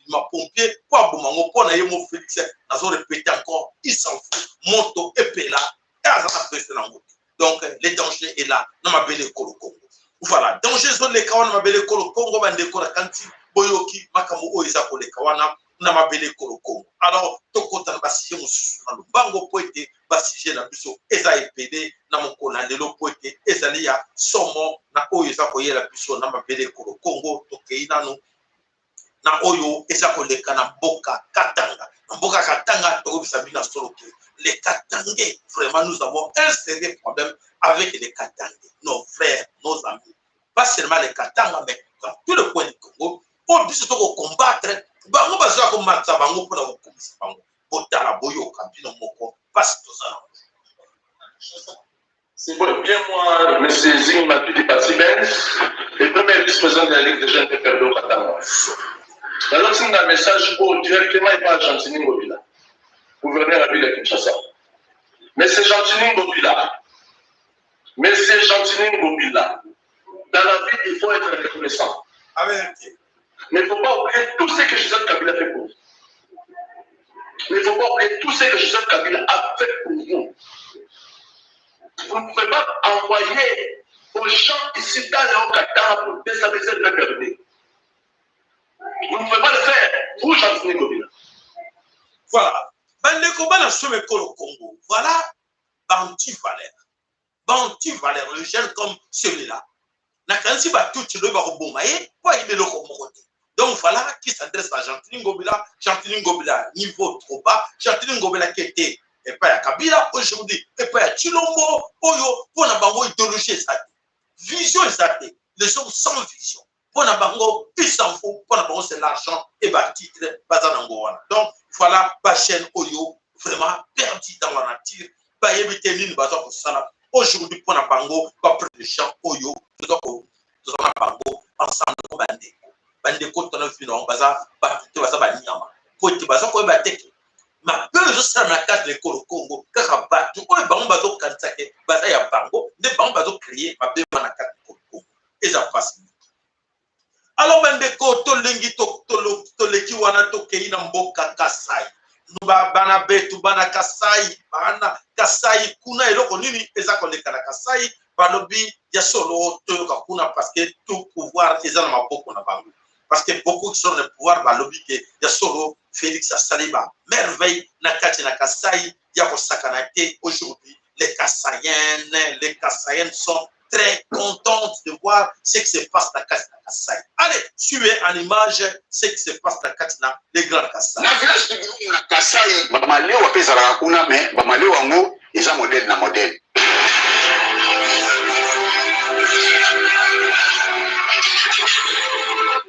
ma pompier kwa bomango pona ye mo Félix nazo répéter encore il s'en fout moto epela azana peste na ngoto donc le danger est là na mabele kolo Congo voilà danger zone le kawana mabele kolo Congo bande ko la kanti boyoki makambo oyo eza ko le kawana na mabele kolo Congo alors tokota basije mususu na lubango poete basije na biso eza epede na mokona lelo poete ezali ya somo na oyo eza ko yela biso na mabele kolo Congo tokei nanu na oyo eza koleka na mboka Katanga. Na mboka Katanga, les Katangais, vraiment, nous avons un sérieux problème avec les Katangais, nos frères, nos amis. Pas seulement les Katanga, mais dans tout le coin du Congo. On dit surtout qu'on combattre, bango baza ko matsa bango pour la commission bango. Botala boyo kabino moko, passe tout ça. C'est bon, bien moi, M. Zing Matuidi Passiben, le premier vice-président de la Ligue des jeunes de Perdo Katanga. Alors, c'est un message pour directement et pas Gentini Ngobila, gouverneur de la ville de Kinshasa. Mais c'est Gentini Ngobila. Mais c'est Gentini Ngobila. Dans la vie, il faut être reconnaissant. Amen. Mais il ne faut pas oublier tout ce que Joseph Kabila fait pour vous. Mais il ne faut pas oublier tout ce que Joseph Kabila a fait pour vous. Vous ne pouvez pas envoyer aux gens ici dans le Haut-Katanga pour déstabiliser le peuple. Vous ne pouvez pas le faire. Vous, Gentini Ngobila. Voilà. Bandeko bana somme kolo Congo. Voilà. Banti Valère, le jeune comme celui-là. Nakansi ba tout le ba bomaye, pas il est le komokote. Donc voilà qui s'adresse à Gentini Ngobila, niveau trop bas, Gentini Ngobila qui était et pas à Kabila aujourd'hui, et pas à Chilombo, Oyo, pour la bango idéologie exacte. Vision exacte. Les hommes sans vision. Pour la bango, il s'en fout, pour la bango c'est l'argent et bah titre, bazanangoana. Donc voilà, ba chaîne Oyo, vraiment perdu dans la nature, bah yebiteline bazan pour ça. Aujourd'hui, pour la bango, pas près de gens Oyo, nous avons bango ensemble pour bandeko tona fino baza ba te baza ba nyama ko te baza ko ba teke ma peu je sais na carte de Congo kaka ba to ko bango bazo kanisa ke baza ya bango de bango bazo créer ma be na carte de Congo et ça passe alors bandeko to lengi to leki wana to kei na mboka Kasai bana betu bana Kasai kuna eloko nini eza koleka na Kasai balobi ya solo to kuna parce que tout pouvoir eza na maboko na bango. Parce que beaucoup qui sont le pouvoir, balobi que ya solo Félix Saliba merveille na kati na Kasai ya ko sakanate aujourd'hui les Kasayennes sont très contentes de voir ce qui se passe dans Kasai. Allez, suivez en image ce qui se passe dans Katina, les grands Kasai. Na village de Kasai, bamalé wa pesa la kuna mais bamalé wango eza modèle na modèle.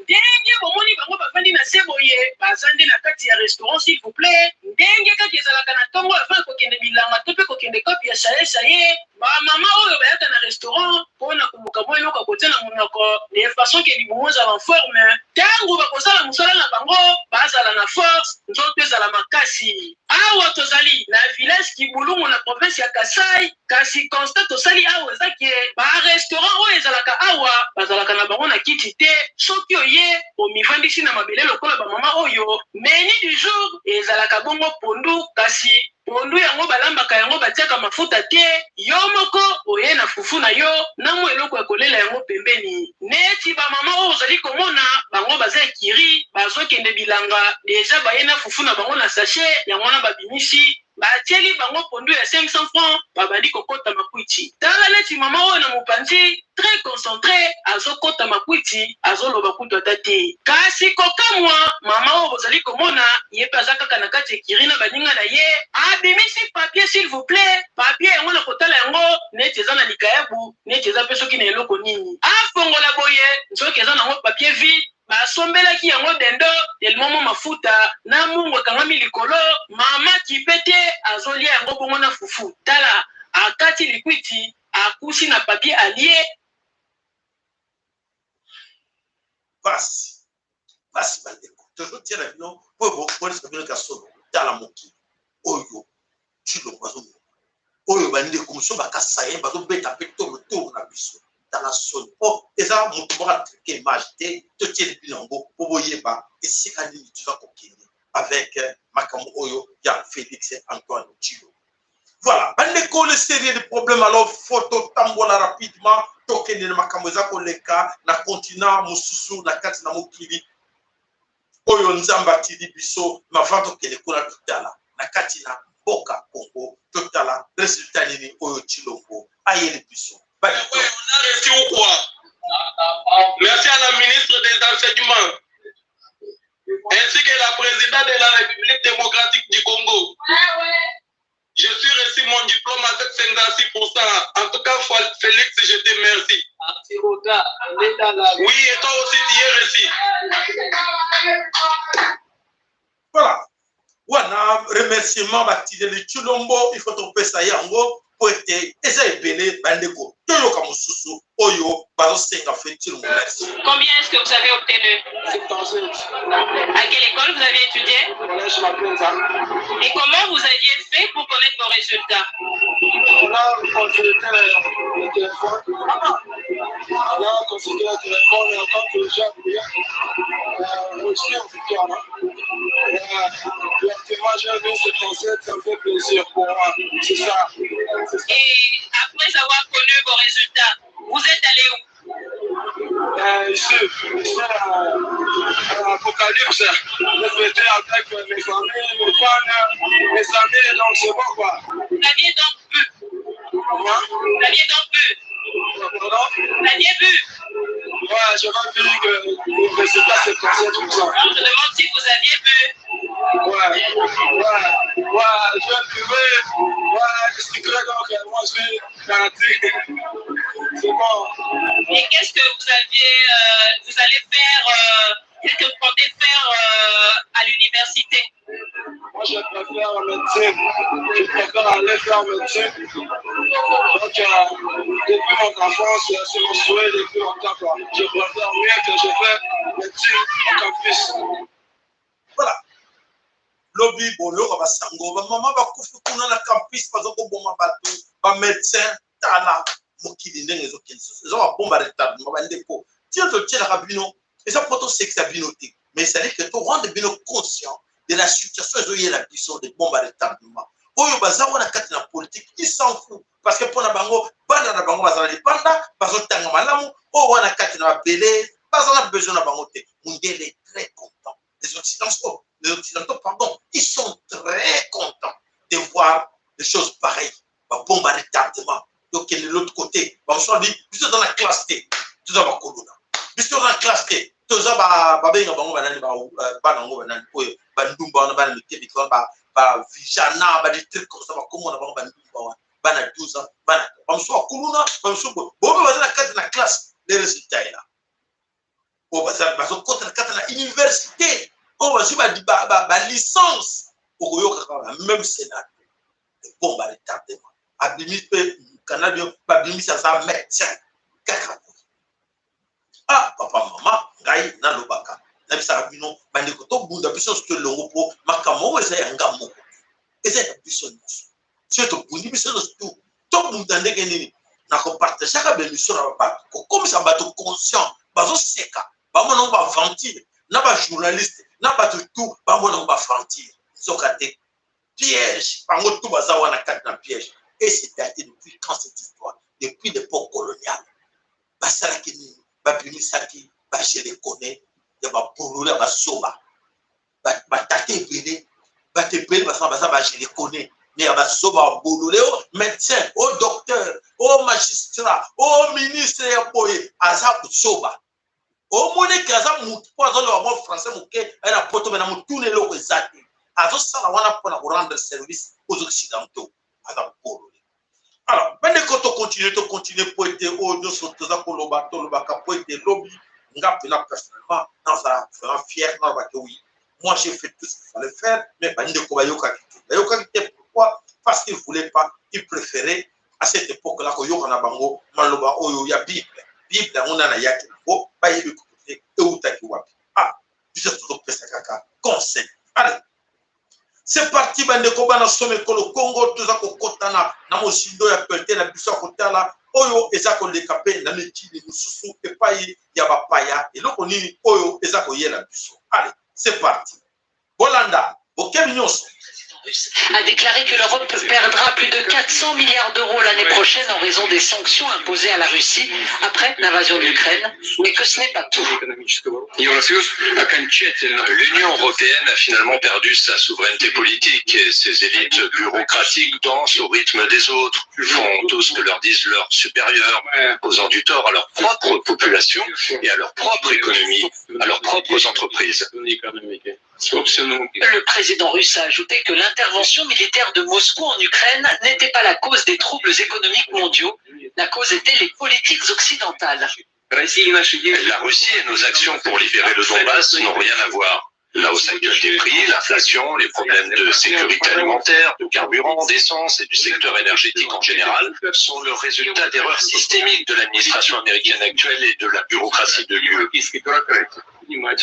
Ndenge bomoni bango bafandi na seboye bazande na kati ya restaurant s'il vous plaît ndenge kati ezalaka na ntongo afin kokende bilanga to mpe kokende kopi ya saye bamama oyo bayaka na restaurant mpona koluka mwa eloko ya kotia na monoko de façon ke libumu ezala en forme ntango bakosala mosala na bango bazala na force nzoto ezala makasi awa tozali na village Kibulungu na province ya Kasai kasi constat tosali awa eza ke barestaurant oyo ezalaka awa bazalaka na bango na kiti te soki oye omivandisi na mabele lokola bamama oyo meni du jour ezalaka bongo pondu kasi pondu yango balambaka yango batiaka mafuta te yo moko oye na fufu na yo na mwa eloko ya kolela yango pembeni neti bamama oyo ozali komona bango baza ekiri bazokende bilanga deja baye na fufu na bango na sachet yango wana babimisi batieli bango pondu ya 500 francs babandi kokota makwiti tala neti mama oyo na mopanzi très concentré azokota makwiti azoloba kutu ata te kasi kokamwa mama oyo bozali komona ye mpe aza kaka na kati ekiri na baninga na ye abimisi papier s'il vous plaît papier yango na kotala yango neti eza na likayabu neti eza mpe soki na eloko nini afongola boye soki eza nango papier vide basombelaki yango dendo telmomo mafuta na mungu ekangami likolo mama kipete azolia yango bongo na fufu tala akati likwiti akusi na papier alie Passe bandeko toujours tira bino po polisi bino ka solo tala moki oyo chilo bazo oyo bandeko muso bakasaye bazo beta peto moto na biso tala son oh eza mutu moko trike image te totieli bino yango po boyeba esika nini toza kokende avec makambo oyo ya Félix Antoine Tshilombo. Voilà, bandeko le série de problèmes alors photo tambola rapidement tokende na makambo eza koleka na continent mosusu na kati na mokili oyo nzambe atili biso mavant tokende kuna totala na kati na mboka Congo totala résultat nini oyo Tshilombo ayeli biso. On a reçu ou quoi? Merci à la ministre des Enseignements ainsi que la présidente de la République démocratique du Congo. Je suis reçu mon diplôme avec 56%. En tout cas, Félix, je te remercie. Oui, et toi aussi, tu es reçu. Voilà. Wana remerciement batile le Tshilombo il faut topé ça yango pour être eza ebele bandeko toyoka mususu oyo bazo senga fait Tshilombo. Merci. Combien est-ce que vous avez obtenu? À quelle école vous avez étudié? Et comment vous aviez fait pour connaître vos résultats? On a consulté le téléphone. On a consulté le téléphone en tant que j'ai aussi en futur. Effectivement, j'ai vu ce concert, ça me fait plaisir pour moi. C'est ça. Et après avoir connu vos résultats, vous êtes allé où? Ici à Apocalypse, je fêtais avec mes familles, mes fans, mes amis, donc c'est bon quoi. Vous aviez donc bu? Comment? Vous aviez donc bu? Pardon? Vous aviez bu? Ouais, j'ai pas vu que le résultat c'est passé tout ça. Non, je demande si vous aviez bu. Ouais, je buvais, je suis très donc moi je suis garanti. C'est bon. Et qu'est-ce que vous allez faire, qu'est-ce que vous comptez faire à l'université? Moi je préfère médecine, je préfère aller faire médecine. Donc depuis mon enfance, c'est mon souhait depuis longtemps quoi. Je préfère mieux que je fais médecine au campus. Voilà. Lobby bolo ba sango ba mama ba kufu kuna na campus pa zoko boma bato ba médecin tala mokili ndenge zokenso zo ba bomba retard ba ndeko tio to tela ka bino et ça poto sexe binoté mais ça dit que to rendre bino conscient de la situation zo yela biso de bomba retardement oyo bazawa na kati na politique ils s'en fout parce que pona bango bana na bango bazala lipanda bazotanga malamu o wana kati na belé bazala besoin na bango te mundele est très content les Occidentaux, pardon, ils sont très contents de voir des choses pareilles. Bon, retardement. Donc, de l'autre côté, on se dit, vous êtes dans la classe T, tout ça va colonna. Vous êtes dans la classe T, tout ça va bien, vijana, des trucs comme ça, comme on a 12 ans, on se voit colonna, on se voit, bon, la classe, les résultats là. On va se contre la université. On va suivre la licence pour le même Sénat. Bon, retardement. Abimi, Canadien, Abimi, ça va médecin. Ah, papa, maman, Gaï, Nalobaka. Nabisa Abino, Banikoto, Bunda, Bisson, ce longo pour Makamo, et c'est un gamin. Et c'est un bisson. C'est un Bundi, Bisson, tout. Tout le monde a gagné. N'a pas partagé la bémission à battre. Comme ça, bateau conscient, bateau seka, bateau non pas ventil, n'a pas journaliste. N'a pas tout, pas moi non pas fantir. Socrates, piège, pas moi tout bazawa na carte na piège. Et c'est daté depuis quand cette histoire? Depuis l'époque coloniale. Basaraki, Babimisaki, je les connais, il y a Bapouroula, Basoba, Batate Bélé, Baté Bélé, je les connais. Mais il y a Basoba, Bouloulé, médecin, au docteur, au magistrat, au ministre, Azab Soba. Au moins que ça le français elle a porté maintenant tous les locaux exacts alors ça on a pour rendre service aux occidentaux alors ben quand on continue pour être au deux surtout ça pour le bateau le bac pour être lobby ngapela personnellement dans ça vraiment fier dans le oui moi j'ai fait tout ce qu'il fallait faire mais ben de quoi yoka pourquoi parce qu'il voulait pas il préférait à cette époque là que yoka na bango maloba oyo ya bible on a na yaki ko ba yebi et utaki wapi ah tu sais tout pesa kaka conseil allez c'est parti bande ko bana some ko le Congo tout ça ko kotana na mosindo ya pelté na biso ko tala oyo eza koleka mpe na mikili mosusu epai ya bapaya eloko nini oyo eza koyela biso. Allez, c'est parti. Bolanda bokebi nyonso a déclaré que l'Europe perdra plus de 400 milliards d'euros l'année prochaine en raison des sanctions imposées à la Russie après l'invasion de l'Ukraine, mais que ce n'est pas tout. L'Union européenne a finalement perdu sa souveraineté politique et ses élites bureaucratiques dansent au rythme des autres, font tout ce que leur disent leurs supérieurs, posant du tort à leur propre population et à leur propre économie, à leurs propres entreprises. Le président russe a ajouté que l'intervention militaire de Moscou en Ukraine n'était pas la cause des troubles économiques mondiaux. La cause était les politiques occidentales. La Russie et nos actions pour libérer le Donbass n'ont rien à voir. La hausse actuelle des prix, l'inflation, les problèmes de sécurité alimentaire, de carburant, d'essence et du secteur énergétique en général sont le résultat d'erreurs systémiques de l'administration américaine actuelle et de la bureaucratie de l'UE.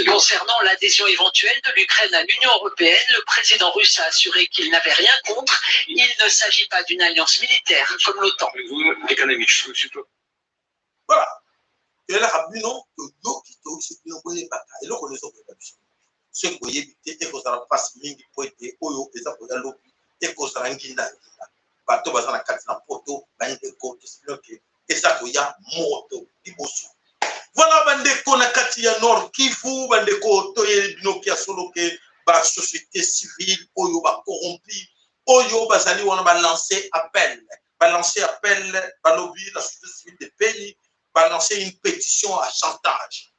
Concernant l'adhésion éventuelle de l'Ukraine à l'Union européenne, le président russe a assuré qu'il n'avait rien contre. Il ne s'agit pas d'une alliance militaire comme l'OTAN. Voilà. Ce que vous avez dit, c'est que vous avez passé mingi poete, oyo, eza koya lobi, et que vous avez ngina, bato bazana katina poto, bande kote, eza koya moto, ibosu. Voilà, bande ko na kati ya Nord Kivu, bande ko toye binoki ya solo ke ba société civile, oyo ba corrompi, oyo bazali wana ba lancer appel, ba lobi la société civile de pays, ba lancer une pétition à chantage,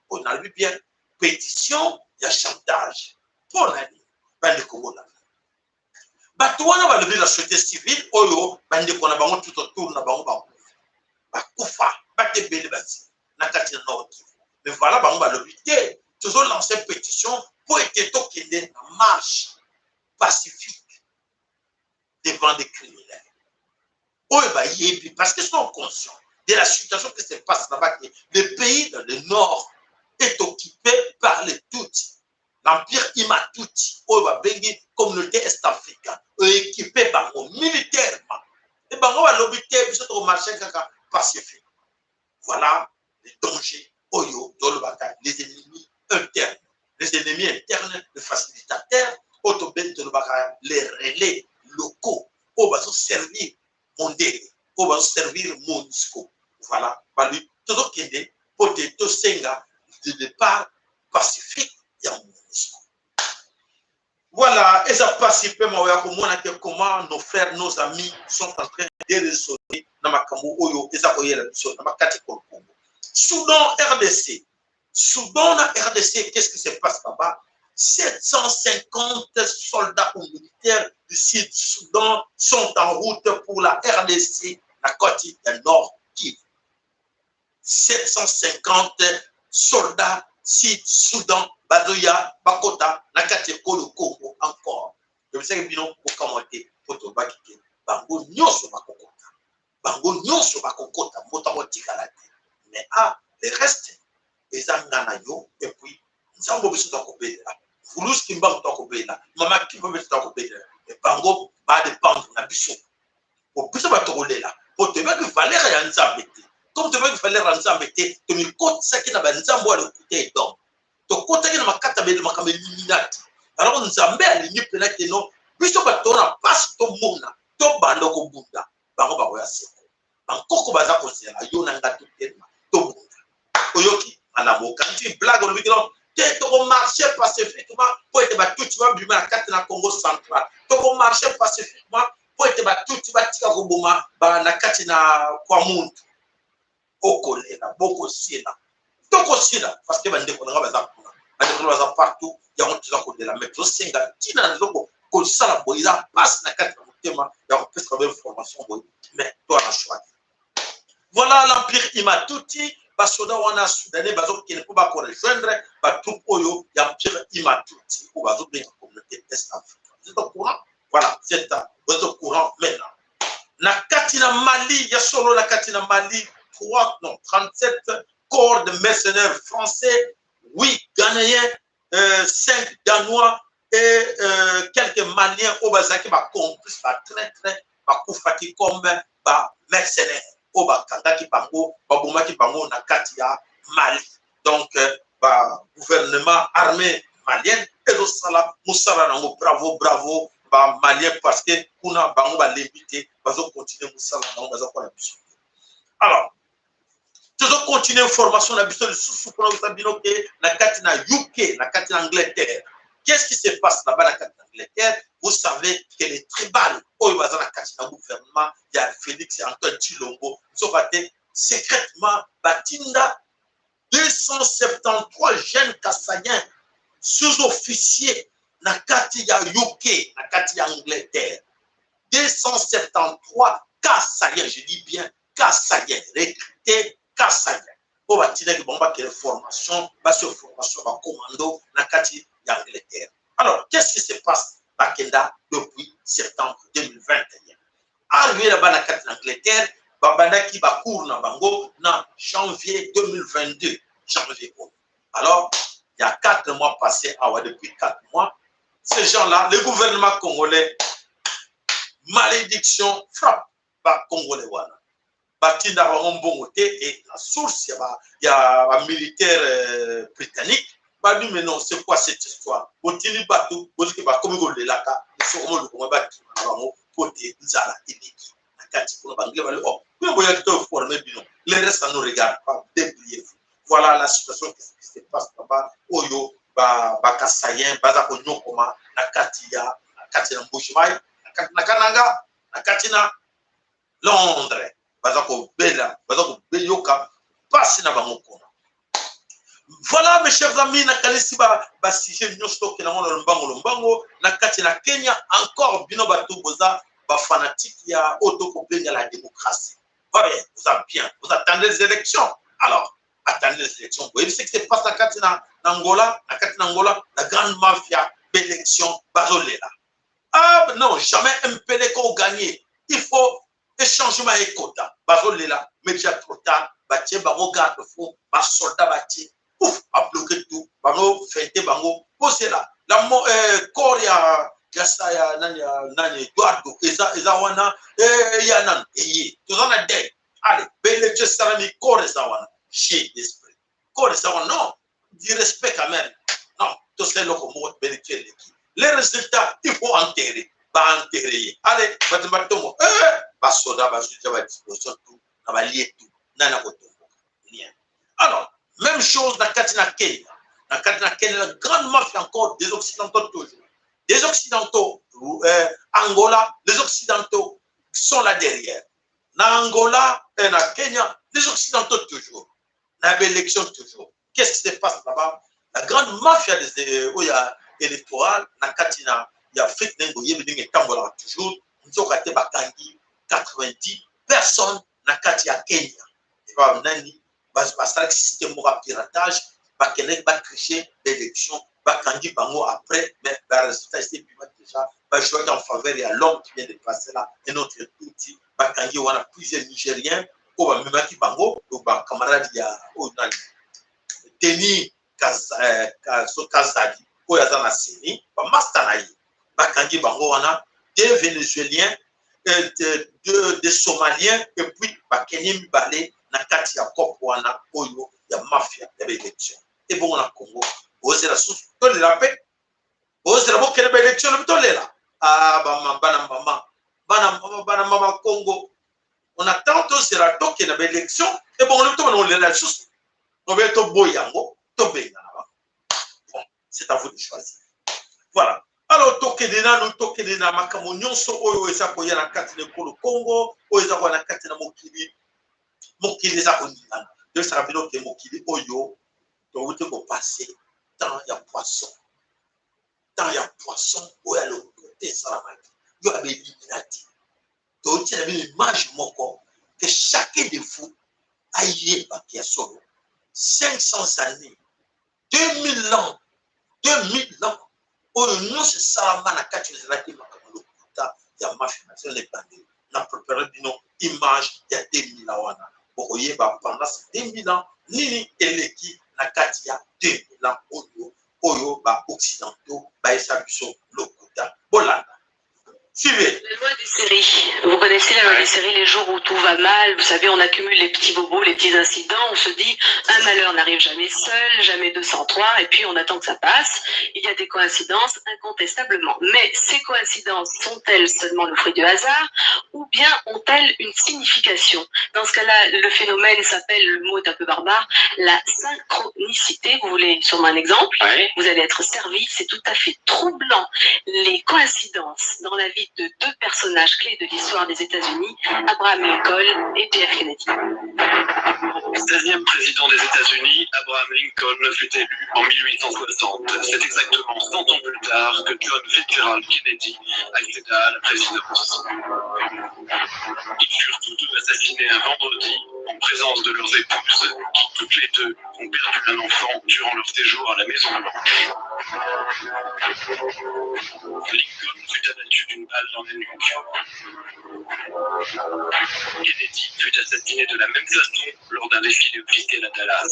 on a lu bien. Pétition ya chantage pour nani bande komona bato wana balobi la société civile oyo bande kona bango tout autour na bango bakufa batebele basi na kati na Nord Kivu. Mais voilà bango balobi te toujours lancer pétition pour être tokende na marche pacifique devant des criminels oyo bayebi parce qu'ils sont conscients de la situation qui se passe là-bas. Le pays dans le nord est occupé par les Tutsis. L'empire Imatuti, la communauté est-africaine, est équipée par militairement. Et par l'obité, au marché pacifique. Voilà les dangers, les ennemis internes. Les ennemis internes, les facilitateurs, les relais locaux, on va se servir Mondé, on va se servir Monisco. Voilà, toujours qu'il est, peut-être Senga, de départ pacifique ya MONUSCO. Voilà, et ça pacifique comment nos frères, nos amis sont en train de résoudre dans ma Kambo Oyo et ça dans ma Congo. Soudan RDC. Soudan RDC, qu'est-ce qui se passe là-bas? 750 soldats ou militaires du Sud-Soudan sont en route pour la RDC, la côte du Nord Kivu. 750 soldats Sud-Soudan, Badoya, Bakota, Nakate Kolo Congo encore. Je me sais que Bino, pour commenter, pour Bakite, Bango Nyoso Bakokota. Bango Nyoso Bakokota, Motamotikalate. Mais le reste, les Anganayo, et puis, nous avons besoin de Kopéla. Foulous Kimba Kopéla, Mama Kimba Kopéla. Et Bango va dépendre de la Bissot. Pour plus de Batogolela, pour te mettre de valeur à Yanzabete. Comme tu veux qu'il fallait rendre tu me comptes ça qui n'a pas de côté donc. Tu comptes qui n'a pas de illuminati. Alors nous avons bien ligné plein de non. Puis tu vas t'en passe ton monde, ton bando au bunda. Bango baroya seko. Encore qu'on va s'accorder à Yonanga tout tellement. Ton bunda. Oyoki, à la moka. Tu blagues au micro. Tu es marché pacifiquement pour être battu. Tu vas bumer la carte dans le Congo central. Tu vas marcher pacifiquement pour être battu. Tu vas tirer au bouma. La carte na Kwamuntu. Okolela, Bokosila. Tokosila, parce que bande konanga baza partout, ya ontu za kodela mais to senga tina nzoko ko sala boiza passe na kati motema ya ko pesa ba information boy mais toi na choix. Voilà l'empire Imatuti, basoda wana soudanais bazo qui ne peut pas rejoindre ba troupe oyo ya empire Imatuti ou bazo bien communauté est africaine. C'est au courant. Voilà, c'est au courant maintenant. Na kati na Mali, ya solo na kati na Mali 37 corps de mercenaires français, 8 Ghanéens, 5 Danois et quelques Maliens au Bazaki va complice, va très bakufaki comme mercenaire oyo bakangaki bango babomaki bango na kati ya Mali. Donc gouvernement armé malien ezosala mosala nango bravo bravo malien parce que kuna bango balembi te bazokontinue mosala nango bazakola biso. Alors tozokontinue formation na biso lisusu mpona kosa bino ke na kati na UK na kati na Angleterre. Qu'est-ce qui se passe là-bas dans l'Angleterre? Vous savez que les tribales, au gouvernement, il y a Félix et Antoine Chilombo, ils ont battu secrètement Batinda 273 jeunes Kassaïens, sous-officiers, na kati ya UK, na kati ya Angleterre. 273 Kassaïens, je dis bien Kassaïens, recrutés Kassaïens. Pour Batinda qui bomba que les formations, formation, commando, na kati d'Angleterre. Alors, qu'est-ce qui se passe à Kenda depuis septembre 2021? Arrivé là-bas dans l'Angleterre, Babana qui va cours dans Bango en janvier 2022. Janvier. Alors, il y a 4 mois passés, depuis 4 mois, ces gens-là, le gouvernement congolais, malédiction, frappe par Congolais. Batinda et la source, il y a un militaire britannique. Bah lui, mais non, c'est quoi cette histoire? Otili Batou, Boziki Bakomigo de Laka, ils sont au monde Baki, côté Nzala, Eliki, Nakati, pour Bangé, oh, mais vous avez tout formé, les restes, ça nous regarde pas, dépliez-vous. Voilà la situation qui se passe là-bas. Oyo, Bakasayen, Bazako Nyokoma, Nakatia, Nakatina Mbouchmaï, Nakananga, Nakatina, Londres, Bazako Bela, Bazako Beyoka, passe na Bamokona. Voilà mes chers amis, na kalisi ba sujet nyosto ke na lombango na kati na Kenya encore bino batu boza ba fanatique ya auto complément la démocratie. Voilà, vous attendez les élections. Alors, attendez les élections. Vous voyez ce qui se passe na kati na Angola, la grande mafia d'élection bazolela. Ah non, jamais MPD qu'on gagné. Il faut échangement et quota. Bazolela, mais déjà trop tard, batie bango garde fou, ba soldat batie. Ouf, a bloqué tout. Bango fêté bango. Posez là. La corps ya ça nani Eduardo eza wana ya nan eye. Tout ça na dé. Allez, belle je salami corps eza wana. Chez l'esprit. Corps eza wana non. Du respect quand même. Non, tout ça le comme belle les résultats, il faut enterrer. Pas enterrer. Allez, matemato ba soda ba suja ba disposition tout. Na ba lié tout. Nana ko tout. Alors, même chose dans Katina Kenya. Dans Katina Kenya, la grande mafia encore des Occidentaux toujours. Des Occidentaux, Angola, les Occidentaux sont là derrière. Dans Angola et dans Kenya, les Occidentaux toujours. Dans l'élection toujours. Qu'est-ce qui se passe là-bas? La grande mafia électorale, dans Katina, il y a fait des Tambola toujours. Nous avons 90 personnes dans Katina Kenya. Et pas parce que système de piratage, il va tricher l'élection, il va après, mais le résultat est déjà, va jouer en faveur de l'homme qui vient de passer là, et notre outil, on a plusieurs Nigériens, on va même qui bango, on va camarade, il y a Denis Kazadi, on a dans la série, on va Mastanaï, bango, on a des Vénézuéliens, des Somaliens, et puis Kenyemi Balé, na kati ya kopo wana oyo ya mafia ya élection et bon na Congo ozela susu to la paix ozela bokele ba élection le tolela bana mama Congo on attend to sera toke na ba élection et bon le to on lela susu on va to boyango to benga bon c'est à vous de choisir. Voilà. Alors toke de na makamo nyonso oyo eza koya na kati na Congo oyo eza na kati na mokili za koningana de ça veut dire que mokili oyo donc vous devez passer dans ya poisson oyo le côté salamaki yo a éliminati donc il y a une image moko que chacun de vous a yé bakia solo 500 années 2000 ans oyo non c'est salama na kati de la makamalo kuta ya mafia les bandits na préparer bino image ya 2000 wana. Pendant ces 2000 ans, nini eleki na kati ya 2000 ans oyo ba occidentaux ba esabiso lokuta bolanda. Suivez. La loi des séries. Vous connaissez la loi des séries, les jours où tout va mal, vous savez, on accumule les petits bobos, les petits incidents, on se dit, un malheur n'arrive jamais seul, jamais 203, et puis on attend que ça passe. Il y a des coïncidences, incontestablement. Mais ces coïncidences sont-elles seulement le fruit du hasard, ou bien ont-elles une signification? Dans ce cas-là, le phénomène s'appelle, le mot est un peu barbare, la synchronicité. Vous voulez sûrement un exemple? Vous allez être servi, c'est tout à fait troublant. Les coïncidences dans la vie de deux personnages clés de l'histoire des États-Unis, Abraham Lincoln et JF Kennedy. 16e président des États-Unis, Abraham Lincoln fut élu en 1860. C'est exactement 100 ans plus tard que John Fitzgerald Kennedy accéda à la présidence. Ils furent tous deux assassinés un vendredi en présence de leurs épouses, qui toutes les deux ont perdu un enfant durant leur séjour à la Maison-Blanche. Lincoln fut abattu d'une balle dans la nuque. Kennedy fut assassiné de la même façon lors d'un défilé officiel à Dallas.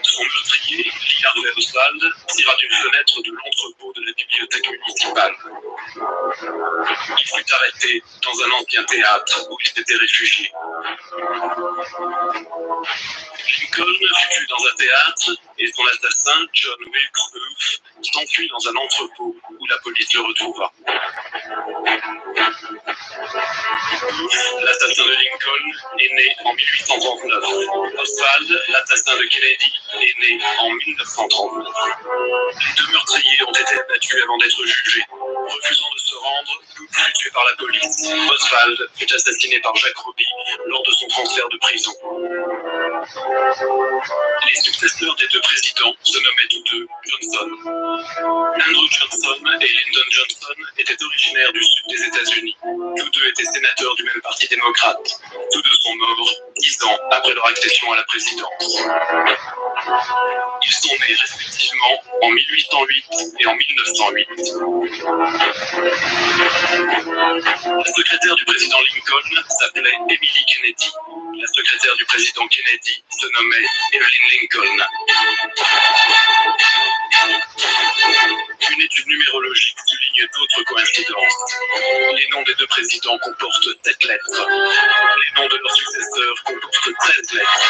Son meurtrier, Lee Harvey Oswald, tira d'une fenêtre de l'entrepôt de la bibliothèque municipale. Il fut arrêté dans un ancien théâtre où il s'était réfugié. Lincoln fut tué dans un théâtre et son assassin, John Wilkes Booth, s'enfuit dans un entrepôt où la police le retrouva. Booth, l'assassin de Lincoln, est né en 1839. Oswald, l'assassin de Kennedy, est né en 1939. Les deux meurtriers ont été abattus avant d'être jugés. Refusant de se rendre, Booth fut tué par la police. Oswald fut assassiné par Jack Ruby lors de son transfert de prison. Les successeurs des deux présidents se nommaient tous deux Johnson. Andrew Johnson et Lyndon Johnson étaient originaires du sud des États-Unis. Tous deux étaient sénateurs du même parti démocrate. Tous deux sont morts 10 ans après leur accession à la présidence. Ils sont nés respectivement en 1808 et en 1908. La secrétaire du président Lincoln s'appelait Emily Kennedy. La secrétaire du président Kennedy se nommait Evelyn Lincoln. Une étude numérologique souligne d'autres coïncidences. Les noms des deux présidents comportent 7 lettres. Les noms de leurs successeurs comportent 13 lettres.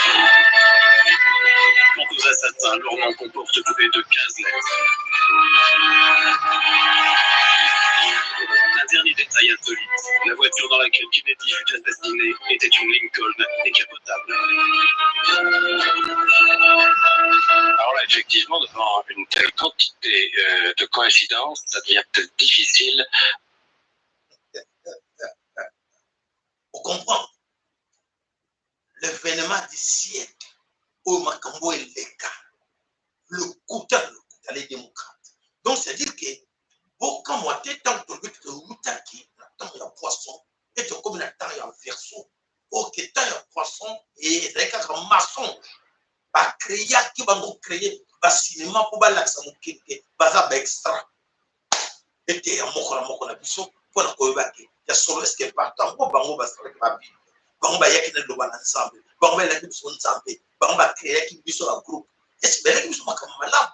Quant aux assassins, leurs noms comportent tous les deux 15 lettres. Un dernier détail insolite. La voiture dans laquelle Kennedy fut assassiné était une Lincoln décapotable. Alors là, effectivement, devant une telle quantité de coïncidences, ça devient peut-être difficile. On comprend. L'événement du siècle, au Makambo et les cas, le coup les démocrates. Donc, c'est-à-dire que, quand moi, tu es tant que tu as un poisson, et tu as comme un verso, ok, tu as un poisson, et tu as un maçon. Ba créer qui va nous créer ba cinéma pour ba l'accent quelque baza ba extra et te amoko na biso pour na koyeba ke ya solo est-ce que partant ko bango ba sala ba bi bango ba yakina do ba ensemble bango ba la biso ensemble bango ba créer qui biso la groupe est-ce que biso makama malab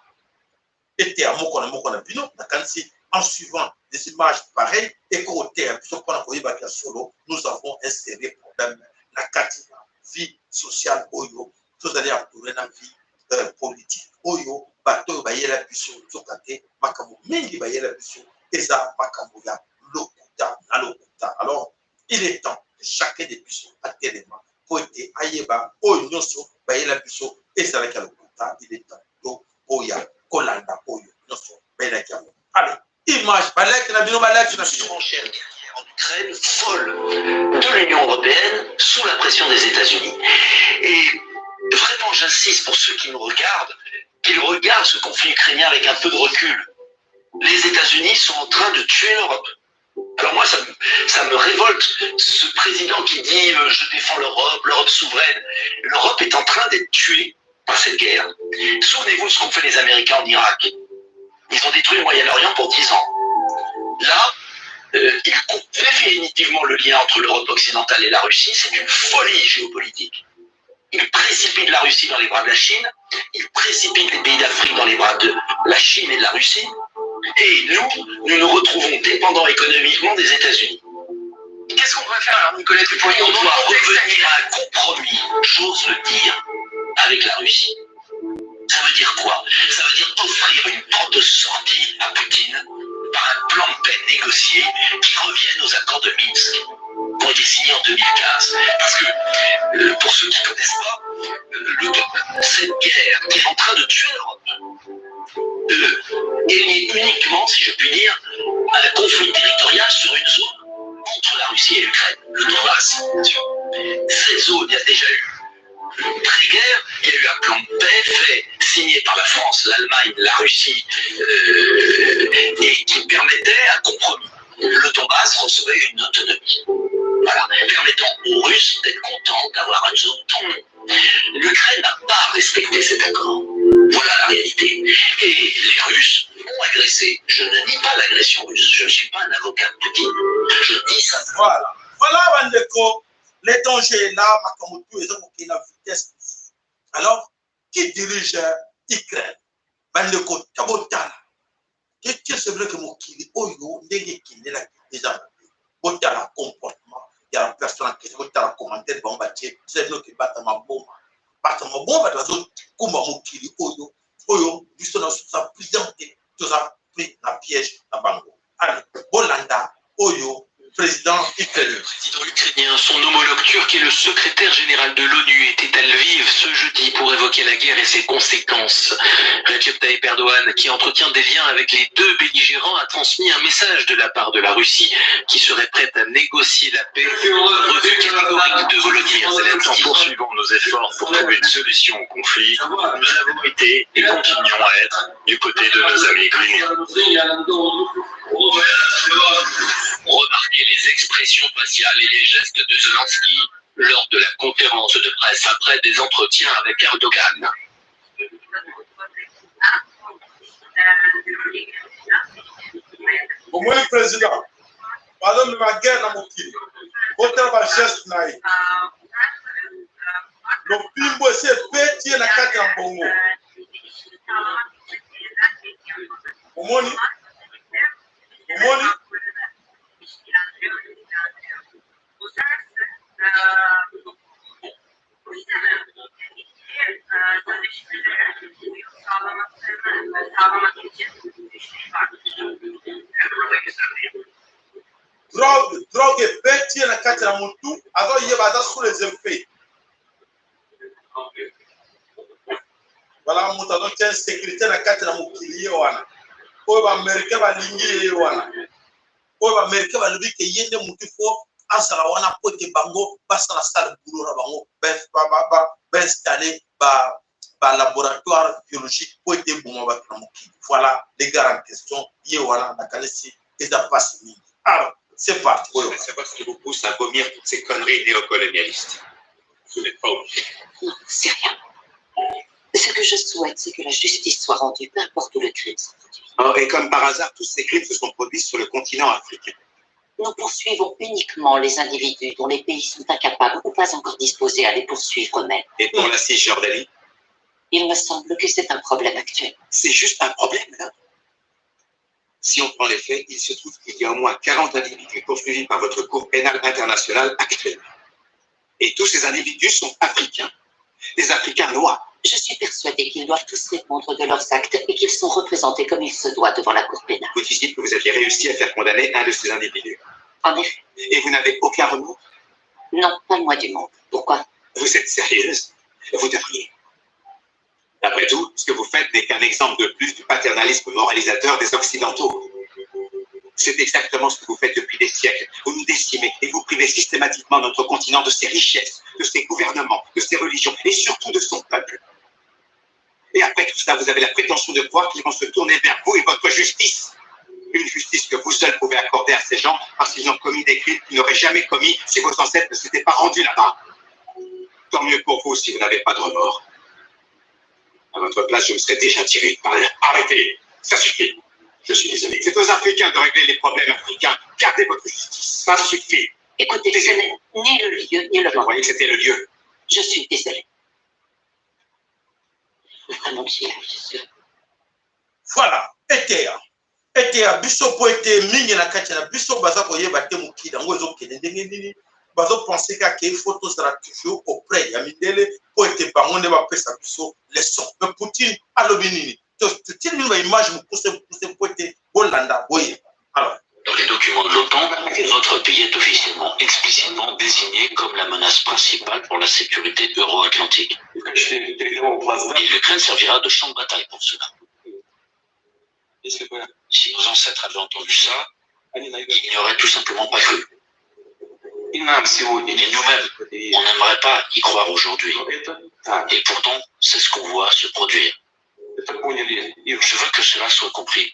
et te amoko na bino na kansi en suivant des images pareilles et côté biso pour na koyeba ke solo nous avons un sérieux problème la katina vie sociale oyo tous allez retourner dans la vie politique. Oyo, bateau, bayela biso, zokate, makamo, mingi bayela biso, eza makamo ya lokuta, na lokuta. Alors, il est temps que chacun des biso, à téléma, pour être ayeba, oyo, nyoso, bayela biso, eza la lokuta, il est temps, do, oya, kolanda, oyo, nyoso, bayela kiamo. Allez, image, balek, na bino, balek, na bino. En Ukraine, folle de l'Union européenne, sous la pression des États-Unis. Et vraiment, j'insiste pour ceux qui nous regardent, qu'ils regardent ce conflit ukrainien avec un peu de recul. Les États-Unis sont en train de tuer l'Europe. Alors moi, ça me révolte, ce président qui dit « je défends l'Europe, l'Europe souveraine ». L'Europe est en train d'être tuée par cette guerre. Souvenez-vous de ce qu'ont fait les Américains en Irak. Ils ont détruit le Moyen-Orient pour 10 ans. Là, ils coupent définitivement le lien entre l'Europe occidentale et la Russie. C'est une folie géopolitique. Ils précipitent la Russie dans les bras de la Chine. Il précipite les pays d'Afrique dans les bras de la Chine et de la Russie. Et nous nous retrouvons dépendants économiquement des États-Unis. Qu'est-ce qu'on pourrait faire alors, Nicolas Dupont? On doit revenir à un compromis, j'ose le dire, avec la Russie. Ça veut dire quoi? Ça veut dire offrir une porte de sortie à Poutine par un plan de paix négocié qui revienne aux accords de Minsk qui ont été signés en 2015. Parce que, pour ceux qui ne connaissent pas, cette guerre qui est en train de tuer l'Europe est liée uniquement, si je puis dire, à un conflit territorial sur une zone entre la Russie et l'Ukraine, le Donbass, bien sûr. Cette zone, il y a déjà eu pré-guerre, il y a eu un plan de paix fait, signé par la France, l'Allemagne, la Russie, et qui permettait un compromis. Le Donbass recevait une autonomie, voilà, permettant aux Russes d'être contents d'avoir une zone tampon. L'Ukraine n'a pas respecté cet accord. Voilà la réalité. Et les Russes ont agressé. Je ne nie pas l'agression russe. Je ne suis pas un avocat de Poutine. Je dis ça. Voilà. Voilà, Bandeko. Les dangers là, Makamoto, ils ont la vitesse. Alors, qui dirige l'Ukraine? Bandeko, Tabotala. Qu'est-ce que c'est vrai que mon kili, Oyo, n'est déjà Botala comportement. Il y a personne qui est dans le commentaire, bon, c'est nous qui battons ma bombe. Battons ma bombe, comme mon kili, Oyo, juste dans sa présidente, tout ça, pris la piège à Bango. Allez, Bolanda, Oyo, président ukrainien. Le président ukrainien, son homologue turc et le secrétaire général de l'ONU étaient à Lviv ce jeudi pour évoquer la guerre et ses conséquences. Recep Tayyip Erdogan, qui entretient des liens avec les deux belligérants, a transmis un message de la part de la Russie qui serait prête à négocier la paix. Refus catégorique de Volodymyr Zelensky. En poursuivant nos efforts pour trouver une solution au conflit, nous avons été et continuons à être du côté de nos amis ukrainiens. Remarquez les expressions faciales et les gestes de Zelensky lors de la conférence de presse après des entretiens avec Erdogan. Au moins, le président, pardon de ma guerre dans mon pays, votre geste naïf. Le pimbo, c'est petit la carte en bongo. Au moins, drogue est bête, la carte à mon tout, alors il y a sous les effets. Voilà, mon talon tient sécurité la carte à mon kilier. Pour l'Américain va ligner. Pour l'Américain va lui dire qu'il y a des motifs Azarawana pour que Bango passe à la salle de boulot, Bango, installé par laboratoire biologique pour être bon. Voilà les gars en question. Yewana, Nakalesi, et ça passe. Alors, c'est parti. C'est parce que vous pousse à vomir toutes ces conneries néocolonialistes. Vous n'êtes pas obligé. Non, c'est rien. Ce que je souhaite, c'est que la justice soit rendue, peu importe où le crime s'en produit. Oh, et comme par hasard, tous ces crimes se sont produits sur le continent africain. Nous poursuivons uniquement les individus dont les pays sont incapables ou pas encore disposés à les poursuivre eux-mêmes. Et pour la Cisjordanie? Il me semble que c'est un problème actuel. C'est juste un problème, là. Si on prend les faits, il se trouve qu'il y a au moins 40 individus poursuivis par votre Cour pénale internationale actuellement. Et tous ces individus sont africains. Des Africains noirs. Je suis persuadée qu'ils doivent tous répondre de leurs actes et qu'ils sont représentés comme il se doit devant la Cour pénale. Vous disiez que vous aviez réussi à faire condamner un de ces individus. En effet. Et vous n'avez aucun remords? Non, pas le moins du monde. Pourquoi? Vous êtes sérieuse? Vous devriez. Après tout, ce que vous faites n'est qu'un exemple de plus du paternalisme moralisateur des Occidentaux. C'est exactement ce que vous faites depuis des siècles. Vous nous décimez et vous privez systématiquement notre continent de ses richesses, de ses gouvernements, de ses religions et surtout de son peuple. Et après tout ça, vous avez la prétention de croire qu'ils vont se tourner vers vous et votre justice. Une justice que vous seul pouvez accorder à ces gens parce qu'ils ont commis des crimes qu'ils n'auraient jamais commis si vos ancêtres ne s'étaient pas rendus là-bas. Tant mieux pour vous si vous n'avez pas de remords. À votre place, je me serais déjà tiré une balle. Arrêtez, ça suffit. Je suis désolé. C'est aux Africains de régler les problèmes africains. Gardez votre justice. Ça suffit. Écoutez, ce n'est ni le lieu, ni le moment. Je croyais que c'était le lieu. Je suis désolé. annoncé, c'est sûr. Voilà, eteya biso po ete mingi na kati na biso baza koyeba te mokili yango ezokende ndenge nini bazopense kaka ifo tozala toujours auprès ya midele po ete bango nde bapesa biso leson. Me Poutine alobi nini totili bino baimage mokuse po ete bolanda boyeba. Alors, dans les documents de l'OTAN, notre pays est officiellement, explicitement désigné comme la menace principale pour la sécurité euro-atlantique. Et l'Ukraine servira de champ de bataille pour cela. Si nos ancêtres avaient entendu ça, ils n'y auraient tout simplement pas cru. Et nous-mêmes, on n'aimerait pas y croire aujourd'hui. Et pourtant, c'est ce qu'on voit se produire. Je veux que cela soit compris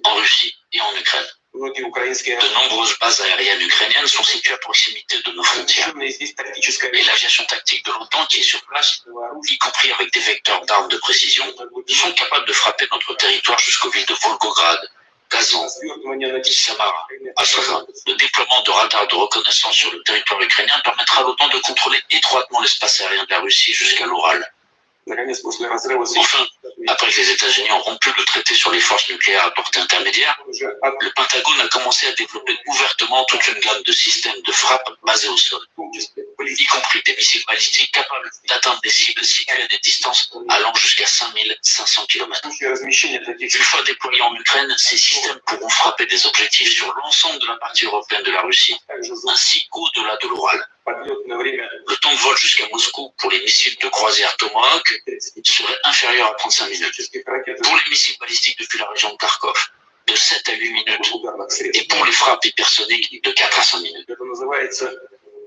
en Russie et en Ukraine. De nombreuses bases aériennes ukrainiennes sont situées à proximité de nos frontières. Et l'aviation tactique de l'OTAN qui est sur place, y compris avec des vecteurs d'armes de précision, sont capables de frapper notre territoire jusqu'aux villes de Volgograd, Kazan, Samara, Astrakhan. Le déploiement de radars de reconnaissance sur le territoire ukrainien permettra à l'OTAN de contrôler étroitement l'espace aérien de la Russie jusqu'à l'Oural. Enfin, après que les États-Unis ont rompu le traité sur les forces nucléaires à portée intermédiaire, le Pentagone a commencé à développer ouvertement toute une gamme de systèmes de frappe basés au sol, y compris des missiles balistiques capables d'atteindre des cibles situées à des distances allant jusqu'à 5500 km. Une fois déployés en Ukraine, ces systèmes pourront frapper des objectifs sur l'ensemble de la partie européenne de la Russie, ainsi qu'au-delà de l'Oural. Le temps de vol jusqu'à Moscou pour les missiles de croisière Tomahawk serait inférieur à 35 minutes. Pour les missiles balistiques depuis la région de Kharkov, de 7 à 8 minutes. Et pour les frappes hypersoniques, de 4 à 5 minutes.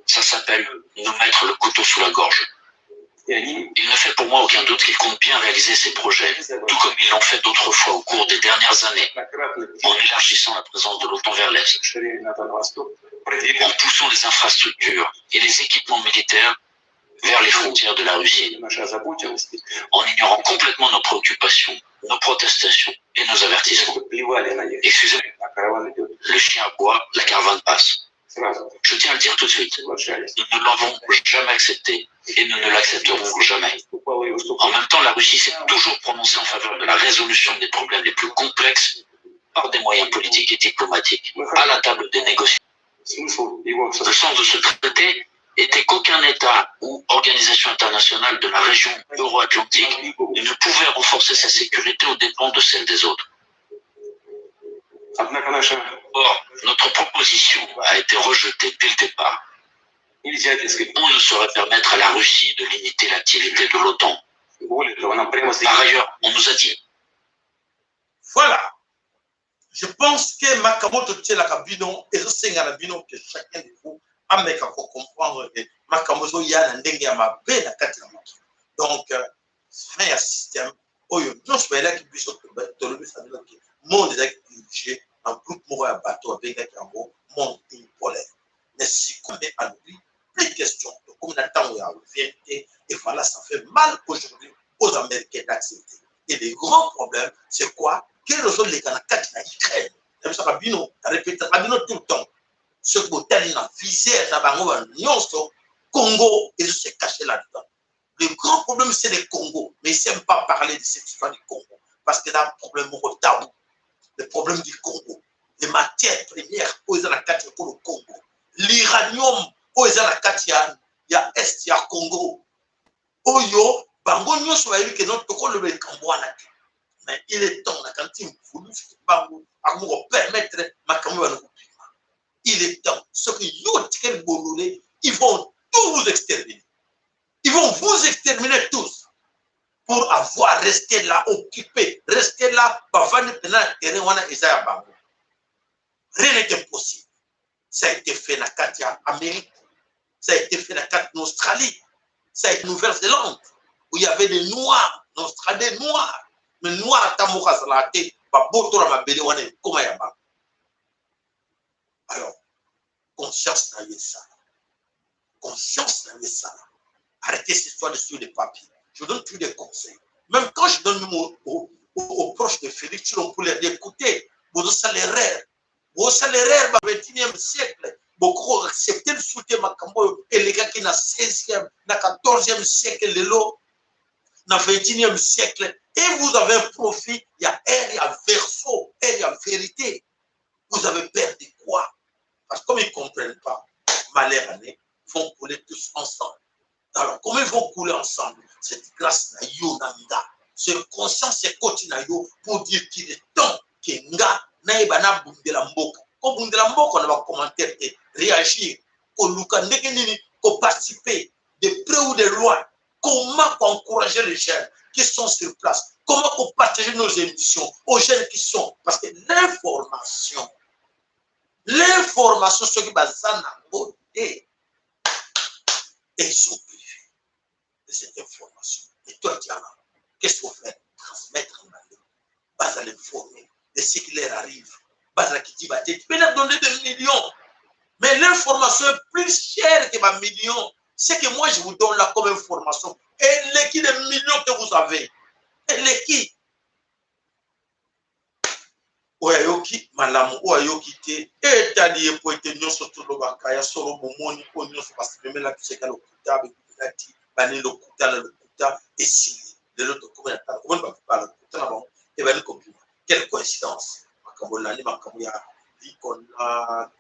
Ça s'appelle nous mettre le couteau sous la gorge. Il ne fait pour moi aucun doute qu'ils comptent bien réaliser ces projets, tout comme ils l'ont fait d'autres fois au cours des dernières années, en élargissant la présence de l'OTAN vers l'Est, en poussant les infrastructures et les équipements militaires vers les frontières de la Russie, en ignorant complètement nos préoccupations, nos protestations et nos avertissements. Excusez-moi, le chien aboie, la caravane passe. Je tiens à le dire tout de suite, nous ne l'avons jamais accepté et nous ne l'accepterons jamais. En même temps, la Russie s'est toujours prononcée en faveur de la résolution des problèmes les plus complexes par des moyens politiques et diplomatiques, à la table des négociations. Le sens de ce traité était qu'aucun État ou organisation internationale de la région euro-atlantique ne pouvait renforcer sa sécurité aux dépens de celle des autres. Or, notre proposition a été rejetée dès le départ. On ne saurait permettre à la Russie de limiter l'activité de l'OTAN. Par ailleurs, on nous a dit. Voilà. Je pense que Makamoto tient la cabine et je sais que chacun de vous a mis à comprendre que Makamoto y a un dengue à ma belle à 4 ans. Donc, c'est un système où non seulement qui puisse te lever sa vie, monde est dirigé en groupe mort à bateau avec un monde polaire. Mais si on est à l'oubli, plus de questions. Comme on attend où il y a et voilà, ça fait mal aujourd'hui aux Américains d'accepter. Et le grand problème, c'est quoi? Quels sont les Kanakats qui l'Ukraine? C'est ça, Rabino, répété Rabino tout le temps. Ce que vous avez visé à Congo, et se caché là-dedans. Le grand problème, c'est le Congo. Mais ils n'aiment pas parler de cette histoire du Congo. Parce qu'il y a un problème au tabou. Le problème du Congo. Les matières premières, où ils ont la carte pour le Congo. L'uranium, où ils ont la carte, il y a Est, il y a Congo. Oyo, Bango, nous sommes que notre Congo le Congo. Mais il est temps, quand il voulu permettre ma caméra. Il est temps. Ceux qui ils vont tous vous exterminer. Ils vont vous exterminer tous pour avoir resté là, occupé, rester là, rien n'est possible. Ça a été fait dans la carte Amérique, ça a été fait dans la carte Australie, ça a été Nouvelle-Zélande, où il y avait des Noirs, en Australie, des Noirs. Mais Noirs, Tamoura, Salate, Babotora, Mabele, comment il y a. Alors, conscience dans ça. Conscience dans ça. Arrêtez cette histoire de sur les papiers. Je donne plus de conseils. Même quand je donne aux proches de Félix, on peut les écouter. Vos salaires, au 21e siècle, beaucoup accepté le soutien Makambo et les gars qui dans 16e, dans 14e siècle, dans le 21e siècle, et vous avez un profit, il y a R, il y a verso, R, il y a vérité. Vous avez perdu quoi? Parce que comme ils ne comprennent pas, malheur année, ils vont couler tous ensemble. Alors, comment ils vont couler ensemble? C'est grâce à yo nanga. C'est conscience et continue pour dire qu'il est temps que nga naïbana bundela mboka. Quand bundela mboka, on va commenter et réagir. Qu'on participer de près ou de loin. Comment encourager les jeunes qui sont sur place? Comment partager nos émissions aux jeunes qui sont? Parce que l'information, ce qui va s'en et ils sont privés de cette information. Et toi, Diana, qu'est-ce qu'il faut faire? Transmettre un malheur. Pas à l'informer de ce qui leur arrive. Pas à qui dit, tu peux leur donner des millions. Mais l'information est plus chère que ma million. C'est que moi, je vous donne là comme information. Et les qui des millions que vous avez. Et les qui? Oyayoki, malamu, oyayoki te. Et t'as dit, pour être nyon surtout le bakaya, solo bomoni, pour nyon sur parce que même là, tu sais qu'à l'okuta, bané l'okuta, et si, de l'autre, comment on va parler l'okuta, et ben, quelle coïncidence. Makambolani, makamboya, Vikona,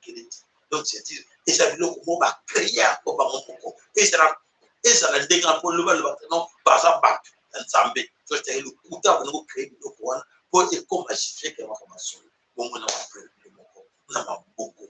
Kennedy. Donc, c'est-à-dire, et ça veut dire qu'on va créer un peu et ça va déclencher pour le bâtiment, par exemple, ensemble. C'est-à-dire, le Kuta va nous créer le coin pour être comme chiffrer qu'il y a information. Bon, on a appris le mot. On a beaucoup.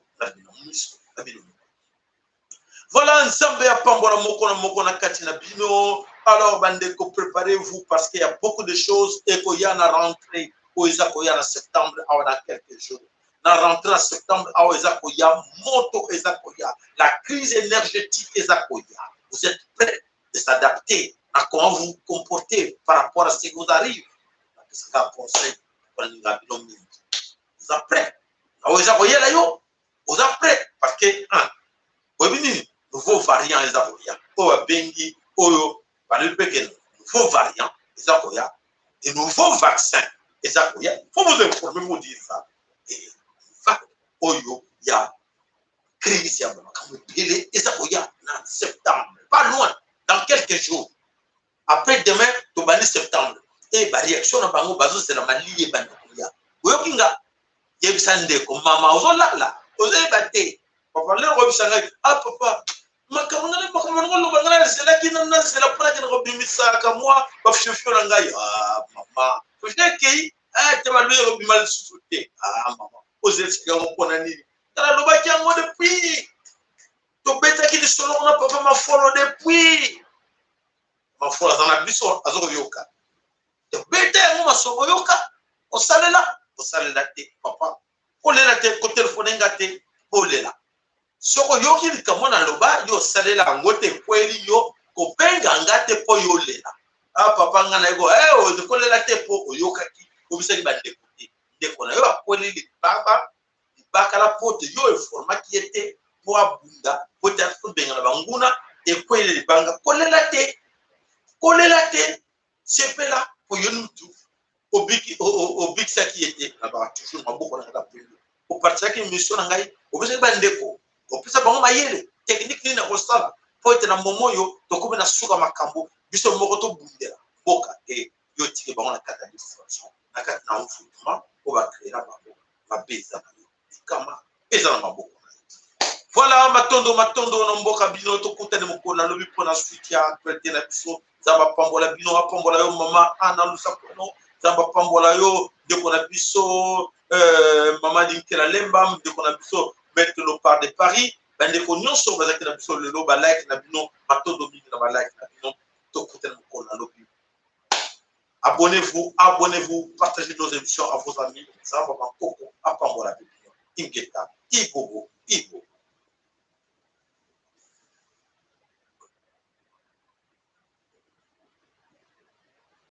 Voilà, ensemble, à Pambora Mokona Katina Bino. Alors, Bandeko, préparez-vous parce qu'il y a beaucoup de choses et qu'il y en a rentré au Isakoya en septembre, dans quelques jours. Dans la rentrée en septembre, à Ezakoya, moto Ezakoya, la crise énergétique Ezakoya. Vous êtes prêts de s'adapter à comment vous vous comportez par rapport à ce qui vous arrive. Vous êtes prêts? Vous êtes prêts? Parce que, nouveaux variants Ezakoya, Bengi, Oyo, nouveaux variants Ezakoya, des nouveaux vaccins Ezakoya. Il faut vous informer, vous dire ça. Oyo, il y a crise, il y a en septembre, pas loin, dans quelques jours. Après demain, tu vas septembre. Et la réaction à Bango Bazo, c'est la Mali et Bangoya. Oyokinga, il y a Sande, comme maman, aux là, aux ébattés. Papa, le roi Sanga, ah papa, c'est là qui n'a c'est la première qui n'a pas mis ça comme moi, parce que je suis un gars, ah maman, je sais qu'il ah, tu vas le mal souffler, ah maman. Aux esclaves, on a dit, dans le bac, moi depuis. Tu bêta qui sont là, on a pas ma follow depuis. Ma follow dans la bison, à Zoyoka. Tu bêta, moi, ma Zoyoka. On s'allait là, papa. On est là, on téléphone, on est là. Ce que yo qui comme on a le bas, yo s'allait là, on te kweli yo, ko penga ngate po yo là. Ah papa ngana go, o de ko la te po yo kaki, ko bisa ba de côté. De ko na yo akweli li baba, bakala pote yo e format qui était pour abunda, pour ta ko benga banguna e kweli li banga, ko la te, c'est là pour yo nous au big ça qui était là-bas toujours maboko na la pelo. Au partir qui mission ngai, au bisa ba ndeko. Au plus, ça va y technique ni na kosala pour être na momo yo to ko na suka makambo biso moko to bundela boka et yo tike ba na kata distraction na kata na mfutuma ko ba créer la babo ba beza kama beza na maboko. Voilà matondo na mboka bino to kutane moko na lobi pona suite ya traiter na biso zamba pambola bino apambola yo mama ana lusakono zamba pambola yo de ko na biso mama dinkela lemba de ko na biso mettre le par de Paris, ben les cognos sont basés sur le loba like na bino, mato domine na like na bino, to kouten mo na lobi. Abonnez-vous, partagez nos émissions à vos amis, ça va koko, apambola bino, ingeta, ibobo.